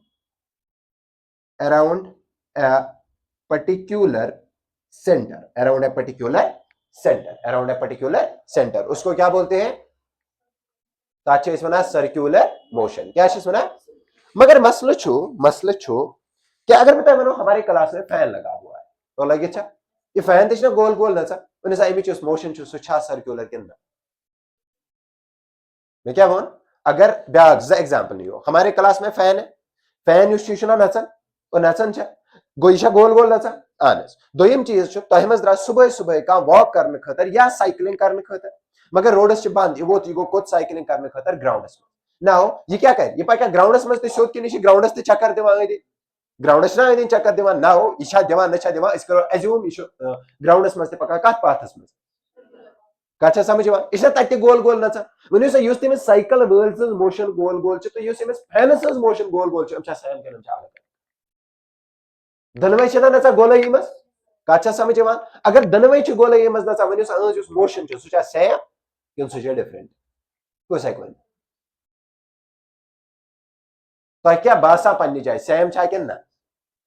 a particular center, उसको क्या बोलते हैं? ताचे इसमें circular motion. क्या सुना? मगर मसलो छो क्या अगर बताए मनो हमारे क्लास में फैन लगा हुआ है तो लगे अच्छा ये फैन तो गोल गोल ना मोशन सर्क्यूलर के मैं क्या बोल अगर एग्जांपल नहीं हो हमारे क्लास में फैन है, फैन नचन और नचन गोईशा गोल गोल नचन आनस दोयम चीज तह सुबह का वॉक करने खतर या साइकिलिंग करने खतर मगर रोडस बंद वो कोत साइकिलिंग करने खतर ग्राउंडस नाउ ये क्या कर ये क्या ग्राउंडस मज शोध के निशी ग्राउंडस चक्कर दिवान ग्राउंडस ना चक्कर दिवान नाउ इशा दिवान नछा दिवान इस करो एज्यूम इशो ग्राउंडस मज पका कत पाथस मज कचा समझ इशा तत्ते गोल गोल नचा वनु से युस तमिस साइकिल वर्ल्स मोशन गोल गोल तो युस तमिस फैनस मोशन गोल गोल हम सेम के दनवे छना नचा गोल यमस कचा समझ अगर दनवे गोल यमस नचा वनु से मोशन सह सेम कि सह डिफरेंट कुछ हेक वन तो क्या बासा पन्नी जाए सेम छा कि ना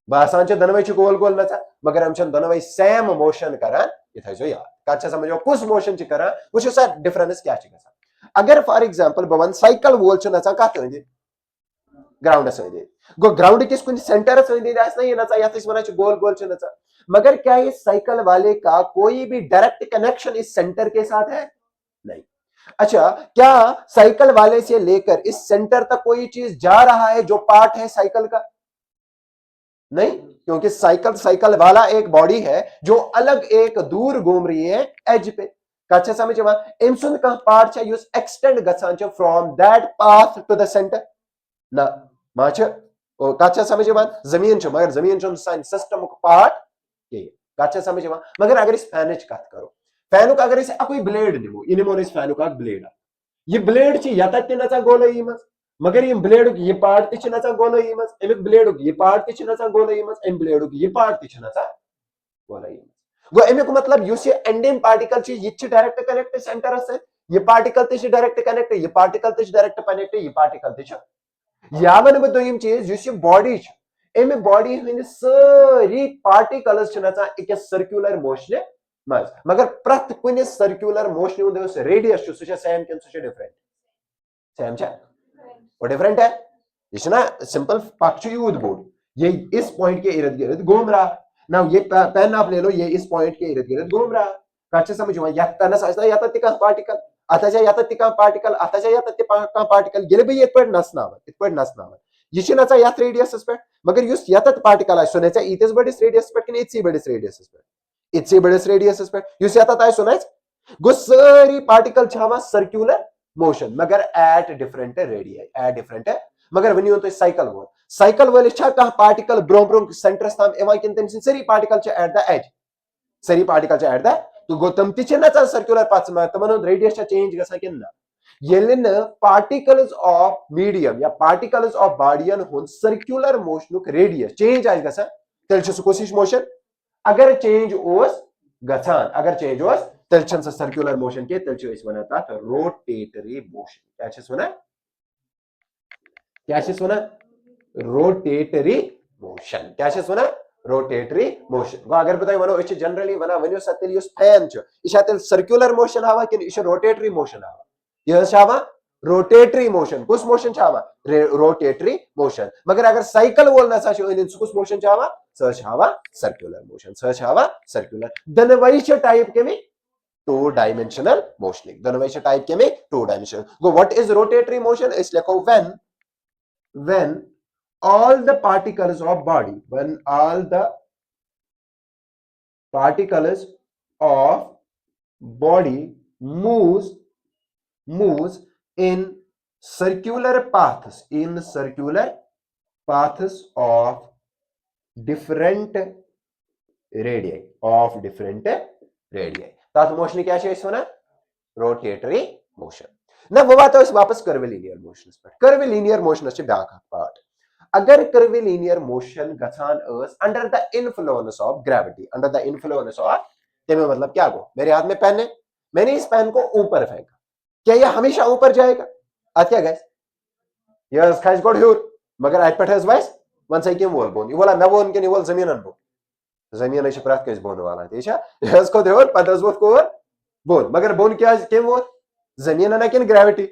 बासान दनवे गोल गोल नचा मगर हम दनवे सेम मोशन करान ये थो याद कचा समझो कुछ मोशन करान वो डिफरेंस क्या अगर फॉर एग्जांपल बह वन साइकिल वोल नचा कत अंदि ग्राउंडस अंदि गो ग्राउंड किस कुछ सेंटरस अंदि ये नचा ये वन गोल गोल नचा मगर क्या ये साइकिल वाले का कोई भी डायरेक्ट कनेक्शन इस सेंटर के साथ है? नहीं। अच्छा, क्या साइकिल वाले से लेकर इस सेंटर तक कोई चीज जा रहा है जो पार्ट है साइकिल का? नहीं, क्योंकि साइकिल वाला एक बॉडी है जो अलग एक दूर घूम रही है एज पे। कच्चा समझ इमसुन का पार्ट है यूज एक्सटेंड गसान from that path to the center ना माच कच्चा समझ जमीन मगर जमीन सिस्टम पार्ट ये कच्चा समझ मगर अगर इस फैन कत करो फैन अगर इस अकोई ब्लेड निमो ये निमो इस फैन का ब्लेड ये ब्लेड यत नचा गोल मगर ये ब्लेड ये पार्ट नचा गोल अमिक ब्लेड ये पार्ट नचा गोल अम ब्लेड ये पार्ट नचा गोल गो अमिक मतलब ये एंडिंग पार्टिकल ये डायरेक्ट कनेक्ट सेंटर से ये पार्टिकल डायरेक्ट कनेक्ट ये पार्टिकल डायरेक्ट कनेक्ट ये पार्टिकल या वन बह दोयम चीज बॉडी अमि बॉडी हंद सारी पार्टिकल्स नचा अकिस सर्क्यूलर मोशन मज मगर प्रत कुन सर्क्यूलर मोशन हूं रेडियस सह सेम कि सह डिफरेंट सेम वो डिफरेंट है ये ना सिंपल पक्ष यूद बोर्ड ये इस पॉइंट के इर्द गिर्द घूम रहा ना ये पेन आप ले लो ये इस पॉइंट के इर्द गिर्द घूम रहा कच्चे समझ पार्टिकल अतः यह पार्टिकल अतः यह पार्टिकल ये भी इत नसना यह नचा ये रेडियस पे मगर युस यत पार्टिकल सो नचा इतिस बड़िस रेडियस पे कि इतसी बड़िस रेडियस पे इतसी बड़िस रेडियस पे युस यत सो नच गो सारी पार्टिकल सर्क्यूलर मोशन मगर at different radius at different मगर वन तो साइकिल वाले कह पार्टिकल ब्रो ब्रो सेंटरस तम कि सारी पार्टिकल एट द एज सारी पार्टिकल एट द तो गो तम नचा सर्क्यूलर पाथ तमन रेडियस चेंज गसा कि ना पार्टिकल्स ऑफ मीडियम या पार्टिकल्स ऑफ बॉडियन हुन सर्क्यूलर मोशन रेडियस चेंज आज गसा तेल कोशिश मोशन अगर चेंज ओस गसान अगर चेंज ओस तेल सर्क्यूलर मोशन के तेल वन तथ रोटेटरी मोशन क्या रोटेटरी मोशन क्या रोटेटरी मोशन गो अगर बताए वनो जनरली वना वनो सतिल फैन यह सर्क्यूलर मोशन आवा कि रोटेटरी मोशन आवा यह रोटेटरी मोशन कुछ मोशन रोटेटरी मोशन मगर अगर साइकिल वोल नसा कुछ मोशन सह सर्क्यूलर मोशन सह सर्क्यूलर दनवई टाइप के में टू डायमेंशनल मोशनिंग दनवई टाइप के में टू डायमेंशनल गो व्हाट इज रोटेटरी मोशन इस लिखो when all the particles of body when all the particles of body moves in circular paths of different radii तात मोशन क्या रोटेटरी मोशन ना वो बात वापस कर्विलिनियर मोशनस पे कर्विलिनियर मोशनस छ ब्याक पार्ट अगर कर्विलिनियर मोशन गसान under the influence of gravity under the influence of तेमें मतलब क्या गो मेरे हाथ में पेन है मैंने इस पेन को ऊपर फेंका क्या ये हमेशा ऊपर जाएगा अत क्या गैस ये खस गोड हूर मगर अत पे वस वन सा कम वोल बोन यह मे वोन कि वोल जमीन बोन जमीन प्रत कस बोन वाला टीक खोद हूर पे वोत कोर बोन मगर बोन क्या कम वोत जमीन ना किन ग्रेविटी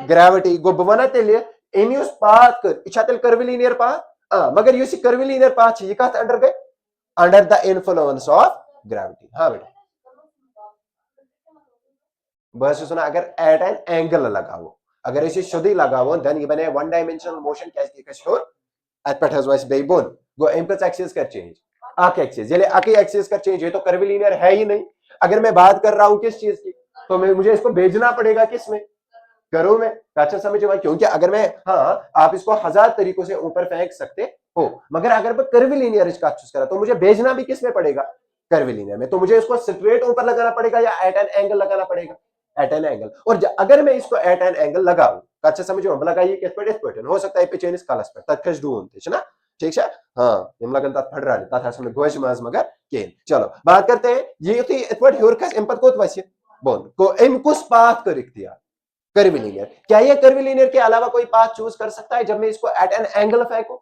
ग्रेविटी गो बह वन तेल अम पाथ कर यह तेल कर्विलिनियर पाथ मगर इस कर्विलिनियर पाथ यह कत अंडर गई under the influence of gravity हाँ बेटा बस वन अगर एट एन एंगल लगावो अगर सोदी लगावो देन यह बने वन डायमेंशनल मोशन क्या अत पे वस बे बोन गो अम कच एक्सिस कर चेंज अक एक्सिस ये अक एक्सिस कर चेंज ये तो कर्विलिनियर है ही नहीं अगर मैं बात कर रहा हूं किस चीज की तो मुझे इसको भेजना पड़ेगा किस में करो में अच्छा समझ में क्योंकि अगर मैं हाँ आप इसको 1000 तरीकों से ऊपर फेंक सकते हो मगर अगर मैं कर्विलिनियर इसका चूज करा तो मुझे भेजना भी किस में पड़ेगा कर्विलिनियर में तो मुझे इसको स्ट्रेट ऊपर लगाना पड़ेगा या एट एन एंगल लगाना पड़ेगा एट एन एंगल और अगर मैं इसको एट एन एंगल लगाऊं अच्छा समझ में लगाइए किस पे हो सकता है पे चेनिस कालस पे तत्कश डून ना ठीक है हाँ यम लगन तत फड़ रहा तत हसन गोश मज मगर केन चलो बात करते हैं ये थी इतवट हर खस इम पत कोत वस बोन को एम कुस पाथ कर इख्तियार कर्विलिनियर क्या ये कर्विलिनियर के अलावा कोई पाथ चूज कर सकता है जब मैं इसको एट एन एंगल फेंकूं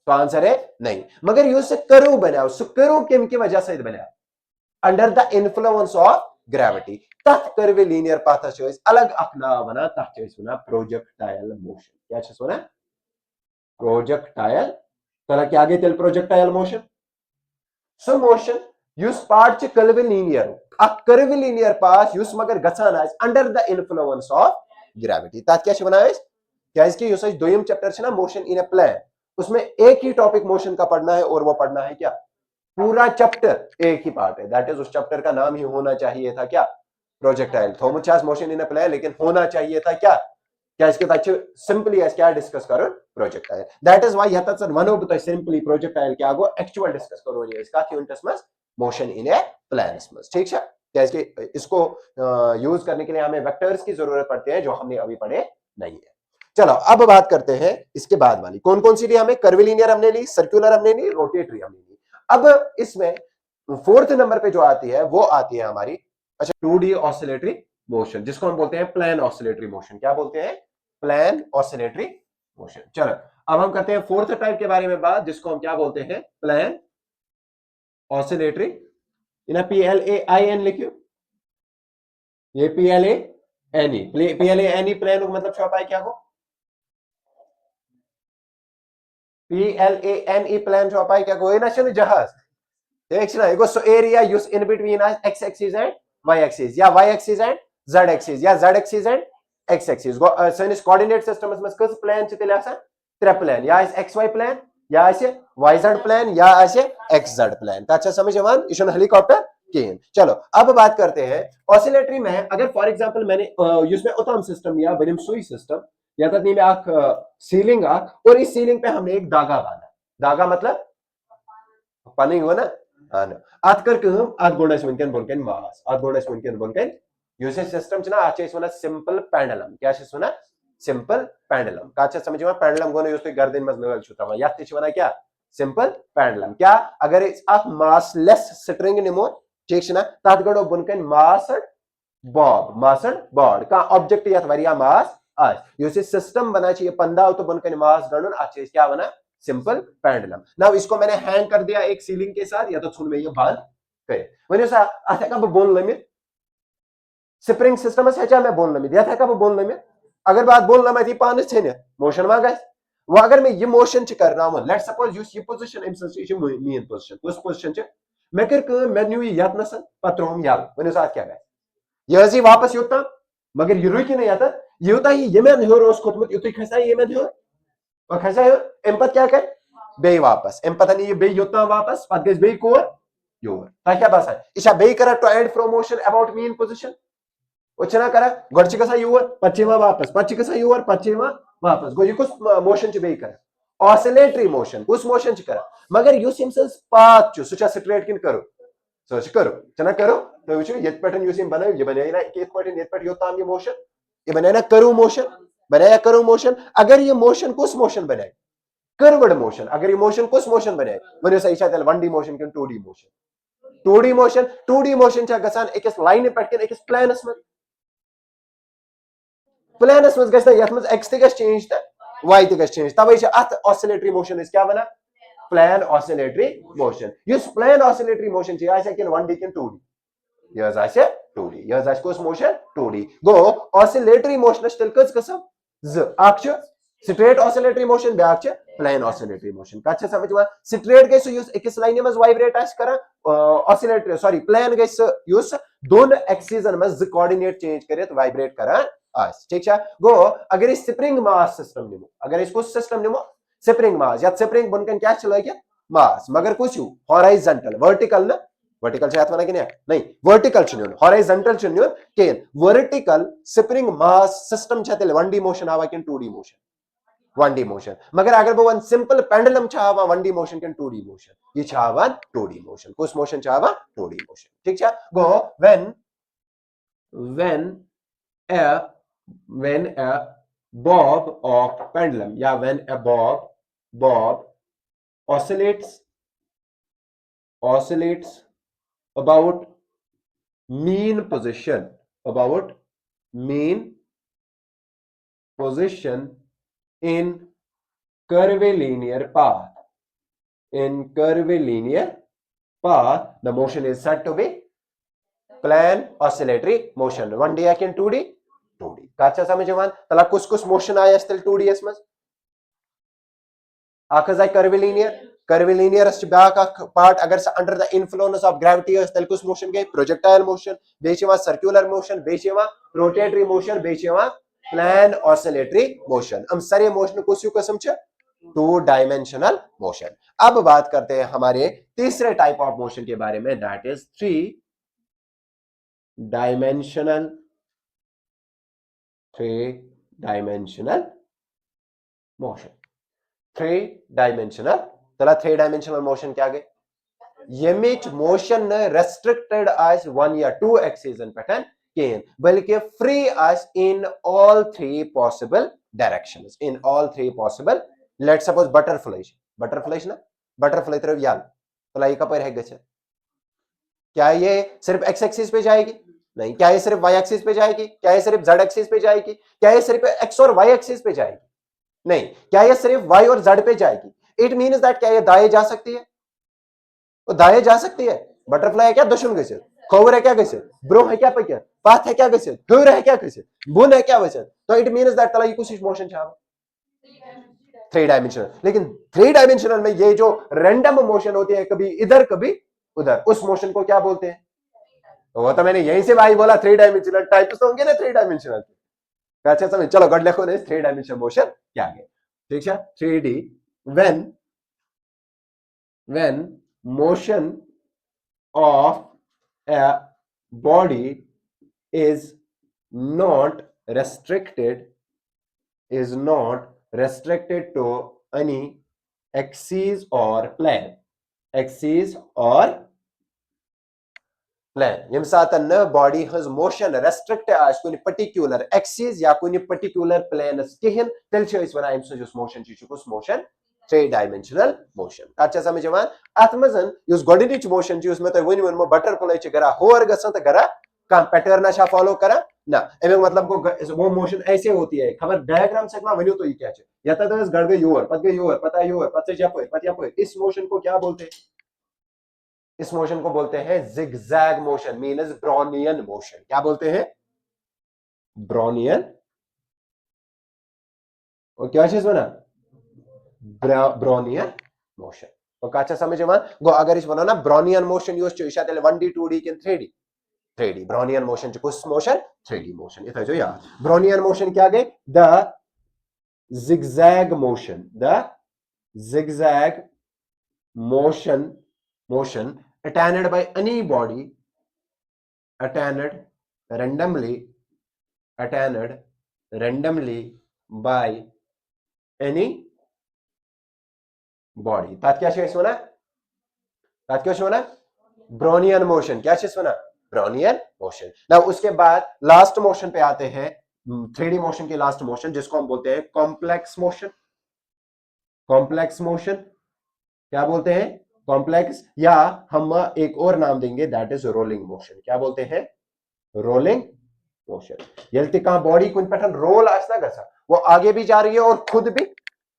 तो आंसर है नहीं मगर ये उससे करो बनाओ करो किम की वजह से बनाओ under the influence of gravity तथ कर्विलिनियर पाथ चॉइस अलग अपना बना तथ चॉइस बना प्रोजेक्टाइल मोशन क्या चीज बना प्रोजेक्टाइल तला क्या आगे तेल प्रोजेक्टाइल मोशन सो मोशन युस पार्ट च कर्विलिनियर कर्विलिनियर पाथ युस मगर गसान आस under the influence of gravity तथ क्या बना क्या इसकी युस दोयम चैप्टर छ ना मोशन इन ए प्लेन उसमें एक ही टॉपिक मोशन का पढ़ना है और वो पढ़ना है क्या पूरा चैप्टर एक ही पार्ट है दैट इज उस चैप्टर का नाम ही होना चाहिए था क्या प्रोजेक्टाइल थोमुचास मोशन इन अ प्लेन लेकिन होना चाहिए था क्या क्या इसके तच सिंपली एस क्या डिस्कस करो प्रोजेक्टाइल दैट इज व्हाई यत वनो बत सिंपली प्रोजेक्टाइल क्या गो एक्चुअल डिस्कस करो ये इसका यूनिट्स में मोशन इन ए प्लेन में ठीक है क्या इसको यूज करने के लिए हमें वेक्टर्स की जरूरत पड़ती है जो हमने अभी पढ़े नहीं है चलो अब बात करते हैं इसके बाद वाली कौन कौन सी ली हमें कर्विलिनियर हमने ली सर्कुलर हमने ली रोटेटरी हमने ली अब इसमें फोर्थ नंबर पे जो आती है वो आती है हमारी अच्छा 2D ऑसिलेटरी मोशन जिसको हम बोलते हैं प्लेन ऑसिलेटरी मोशन क्या बोलते हैं प्लेन ऑसिलेटरी मोशन चलो अब हम करते हैं फोर्थ टाइप के बारे में बात जिसको हम क्या बोलते हैं प्लेन ऑसिलेटरी इन्हें PLAIN लिखियो ये PLANE प्लेन मतलब छापा क्या हो PLANE प्लेन छापा क्या हो ना जहाज देख ना एगो area use in between x axis and y axis या y axis and z axis या z axis and x axis go सनिस coordinate systems में कस प्लेन छ तेल आसा त्रे प्लेन या xy प्लेन या yz प्लेन या xz प्लेन अच्छा समझ यवान इशन हेलीकॉप्टर केन चलो अब बात करते हैं ऑसिलेटरी में अगर फॉर एग्जांपल मैंने इसमें उत्तम सिस्टम या बनिम सुई सिस्टम या तनी में आख सीलिंग आख और इस सीलिंग पे हमने एक धागा बांधा धागा मतलब पानी हुआ ना अत कर अत गोनस वनकन बोलकन मास अत गोनस वनकन बोलकन यूसेज सिस्टम छना आचे वना सिंपल पेंडुलम क्या छ वना सिंपल पेंडुलम का छ समझ में पेंडुलम गोने यूस गर्दन में नगल छुता या छ वना क्या सिंपल पेंडुलम क्या अगर अत मास लेस स्ट्रिंग निमो ठीक छ ना तात गडो बनकन मासड बॉर्ड का ऑब्जेक्ट या वरिया मास आज यूसेज सिस्टम बना चाहिए पंदा तो बनकन मास गणन आचे क्या वना सिंपल पेंडुलम नाउ इसको मैंने हैंग कर दिया एक सीलिंग के साथ या तो छुन में ये बांध करे वने सा अथे का बोन लमित स्प्रिंग सिस्टम से चाहे मैं बोन लमित या था का बोन लमित अगर बात बोन लमित ही पान छे ने मोशन मा गस वो अगर मैं ये मोशन च कर रहा हूं लेट्स सपोज यूस ये position in such main position उस पोजीशन च मैं कर मैं न्यू याद नसन पत्रोम याद वने सा क्या गस ये जी वापस योता मगर ये रुकी नहीं आता ये होता ही ये मैं हो रोज खोतमत युत खसा ये मैं हो और खसा एम्पत क्या कर बे वापस एम्पत नहीं ये बे योता वापस पद गस बे कोर योर ता क्या बात है इशा बे करा to and fro motion about mean position वचना करा गडची कसा योर पश्चिमा वापस पश्चिम कसा योर पश्चिमा वापस गो ये कुछ मोशन च बे करा ऑसिलेटरी मोशन उस मोशन च करा मगर यू सिम्पल्स पाथ च सुचा स्ट्रेट किन करो सर्च करो चना करो तो विचु येत पैटर्न यूसिम बनायो ये बने ना एक पैटर्न येत पैटर्न योता ये मोशन ये बनाया ना कर्व मोशन, बनाया कर्व मोशन। अगर ये मोशन कुछ मोशन बनाए, कर्वड मोशन, अगर ये मोशन कुछ मोशन बनाए वन सही 1D मोशन कि 2D motion, 2D motion, 2D motion गसान अकिस लाइन पे अकिस प्लानस में, प्लानस में गस यथ मज एक्स तक चेंज तो वाई तक चेंज, तवे अत ऑसिलेटरी मोशन क्या वना, प्लान ऑसिलेटरी मोशन। इस प्लान ऑसिलेटरी मोशन कि 1D कि 2D, यह 2D, यह कुछ मोशन 2D गो ऑसिलेटरी मोशन तेल कस गसम ज स्ट्रेट ऑसिलेटरी मोशन ब्याक प्लेन ऑसिलेटरी मोशन। कत समझ वन, स्ट्रेट गई सह अकिस लाइन मज वाइब्रेट कर, ऑसिलेटरी सॉरी प्लेन गई सह दोन एक्सिसन मज ज कोऑर्डिनेट चेंज कर वाइब्रेट करान आस, ठीक है। गो अगर स्प्रिंग मास सिस्टम निमो, अगर कुछ सिस्टम निमो स्प्रिंग मास, या स्प्रिंग बुनकन क्या लगे मास, मगर कुछ हॉराइजॉन्टल, वर्टिकल न, वर्टिकल से वन कि नहीं, वर्टिकल हॉराइजॉन्टल कहें, vertical spring mass system 1D motion आवा कि 2D मोशन, 1D मोशन। मगर अगर बह one simple pendulum 1D motion कि 2D मोशन, ये 2D मोशन, कुछ मोशन 2D मोशन, ठीक है। गो when a bob of pendulum, या when a bob oscillates about mean position, in curvilinear path, the motion is said to be plan oscillatory motion, 1D या 2D, 2D। कच्चा समझ one तला कुछ motion आया 2D yes मज आखज आय curvilinear back part, अगर under the influence of gravity तेल कुछ मोशन गई प्रोजेक्टाइल मोशन, बेचे सर्कुलर मोशन, बेचे रोटेटरी मोशन, बेचे प्लान ऑसिलेटरी मोशन। हम सारे मोशन कुछ किस्म 2 डायमेंशनल मोशन। अब बात करते हैं हमारे तीसरे टाइप ऑफ मोशन के बारे में, that is 3 dimensional motion. 3 dimensional, चला 3 डायमेंशनल मोशन क्या गए, यमिच मोशन रेस्ट्रिक्टेड आज 1 या 2 एक्सिसन पे कहें, बल्कि फ्री आज in all 3 possible directions, in all 3 possible. Let's suppose butterfly ना, बटरफ्लाई तरफ याल तो ये कपर है गए, क्या ये सिर्फ एक्स एक्सिस पे जाएगी, नहीं। क्या ये सिर्फ वाई एक्सिस पे जाएगी, क्या ये सिर्फ जेड एक्सिस पे जाएगी, क्या ये सिर्फ एक्स और वाई एक्सिस पे जाएगी, नहीं। क्या ये सिर्फ वाई और जेड पे जाएगी, इट मीन्स दैट क्या ये दाएं जा सकती है, वो दाएं जा सकती है। बटरफ्लाई है क्या दुश्मन गए, खोवर है क्या गए, ब्रो है क्या पैक्या, पाथ है क्या गए, ह्यूर है क्या गए, बुन है क्या वजह, तो इट मीन्स दैट तला ये कुछ मोशन चाहे 3 डायमेंशनल। लेकिन 3 डायमेंशनल में ये जो रैंडम मोशन होती है, कभी इधर कभी उधर, उस मोशन को क्या बोलते हैं, वो तो मैंने यहीं से भाई बोला 3 डायमेंशनल टाइप्स तो होंगे ना 3 डायमेंशनल। अच्छा समझ, चलो गढ़ लिखो ना 3 डायमेंशनल मोशन क्या है, ठीक है। 3D, when motion of a body is not restricted to any axis or plane, यम सात बॉडी हज मोशन रेस्ट्रिक्ट आज कुछ पर्टिकुलर एक्सिस या कुछ पर्टिकुलर प्लेनस कहें, तेल one motion motion 3 dimensional motion. कत समझ अत मज गोडनिच मोशन मे तुम वन वो बटरफ्लाई गरा होर गसान तो गरा कह पैटर्न फॉलो करा ना, अमिक मतलब वो मोशन ऐसे होती है, खबर डायग्राम से वनो तो क्या या गड़ गई योर पत गई योर पता योर पत यप, इस मोशन को क्या बोलते हैं, इस मोशन को बोलते हैं zigzag motion, means Brownian motion. क्या बोलते हैं, ब्रोनियन, और क्या चीज बना ब्रोनियन मोशन। तो क्या समझ गो अगर इस बनो ना Brownian motion use 1D 2D कि 3D ब्रोनियन मोशन कुछ मोशन 3D मोशन इतना जो यार ब्रोनियन मोशन क्या गए, the zigzag motion attained by any body, attained randomly by any body। तात क्या शेष होना, तात क्या होना ब्रोनियन मोशन, क्या शेष होना ब्रोनियन मोशन। ना उसके बाद लास्ट मोशन पे आते हैं 3D मोशन की लास्ट मोशन जिसको हम बोलते हैं कॉम्प्लेक्स मोशन। कॉम्प्लेक्स मोशन क्या बोलते हैं? कॉम्प्लेक्स, या हम एक और नाम देंगे, दैट इज रोलिंग मोशन। क्या बोलते हैं? Rolling motion. यदि कहां बॉडी कुछ पैटर्न रोल आसना गसा, वो आगे भी जा रही है और खुद भी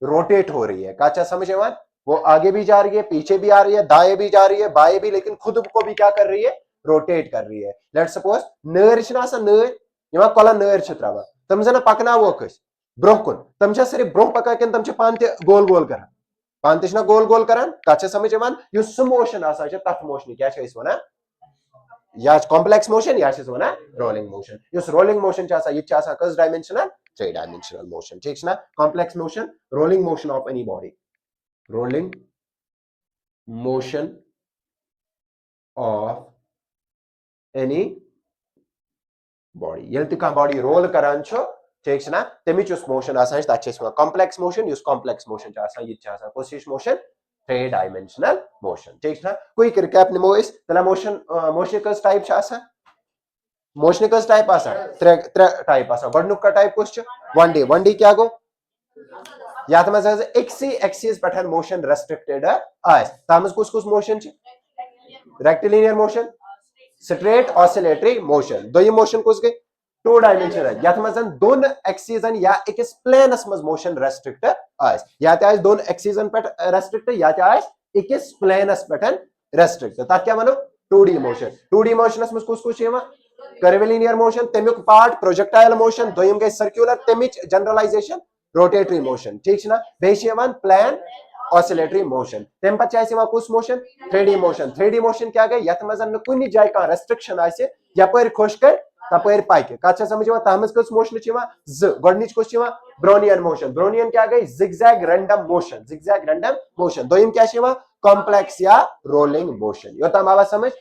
रोटेट हो रही है। काचा समझ में? वो आगे भी जा रही है, पीछे भी आ रही है, दाएं भी जा रही है, बाएं भी, लेकिन खुद को भी क्या कर रही है? रोटेट कर रही है। लेट सपोज नर नर कोला नर त्रावान, तम जन पकना वो कस ब्रोह कुन, तम सिर्फ ब्रोह पका तम पान गोल गोल कर पान ना गोल गोल करान। कत समझ सह मोशन तथ मोशन क्या वन, या कॉम्प्लेक्स मोशन या one rolling motion. Rolling motion यह कस डायमेंशनल? 3 dimensional motion. ठीक ना? Complex motion, rolling motion of any body, rolling motion of any body। यदि कह बॉडी रोल करान ठीक ना, तमिच motion complex motion. Complex motion यह मोशन 3 डायमेंशनल मोशन। ठीक ना? क्विक रिकैप निमो तला मोशन मोशन कस टाइप मोशन कस टाइप त्रे टाइप गुक टाइप कुछ 1D। 1D क्या गो? यात मज एक्सिस पे मोशन रेस्ट्रिक्टेड तम कुछ कुछ motion? Rectilinear motion, straight oscillatory motion. दोयम मोशन कुछ गई? 2 डायमेंशनल, यथ मज दोन एक्सीजन या अकिस प्लेनस मज मोशन रेस्ट्रिक्ट या दोन एक्सीजन पे रेस्ट्रिक्ट या अकिस प्लेनस पे रेस्ट्रिक्ट। तथ क्या वनो? 2D motion. 2D मोशन मज कुछ कुछ कर्विलिनियर मोशन, तमिक पार्ट प्रोजेक्टाइल मोशन, दोयम गई सर्कुलर, तमिच जनरलाइजेशन रोटेटरी मोशन। ठीक ना? बेन प्लान ऑसिलेटरी मोशन। तम पे कुछ motion? 3D motion. 3D motion क्या गई? यथ मज कुन जाय का रेस्ट्रिक्शन यपर खुश कर तपर पक। कत समझ तम कस मोशन गोच कुछ ब्रोनियन मोशन। ब्रोनियन क्या गई? Zigzag random motion. Zigzag random motion. दोयम क्या कॉम्प्लेक्स या रोलिंग मोशन। यो तम आवा समझ?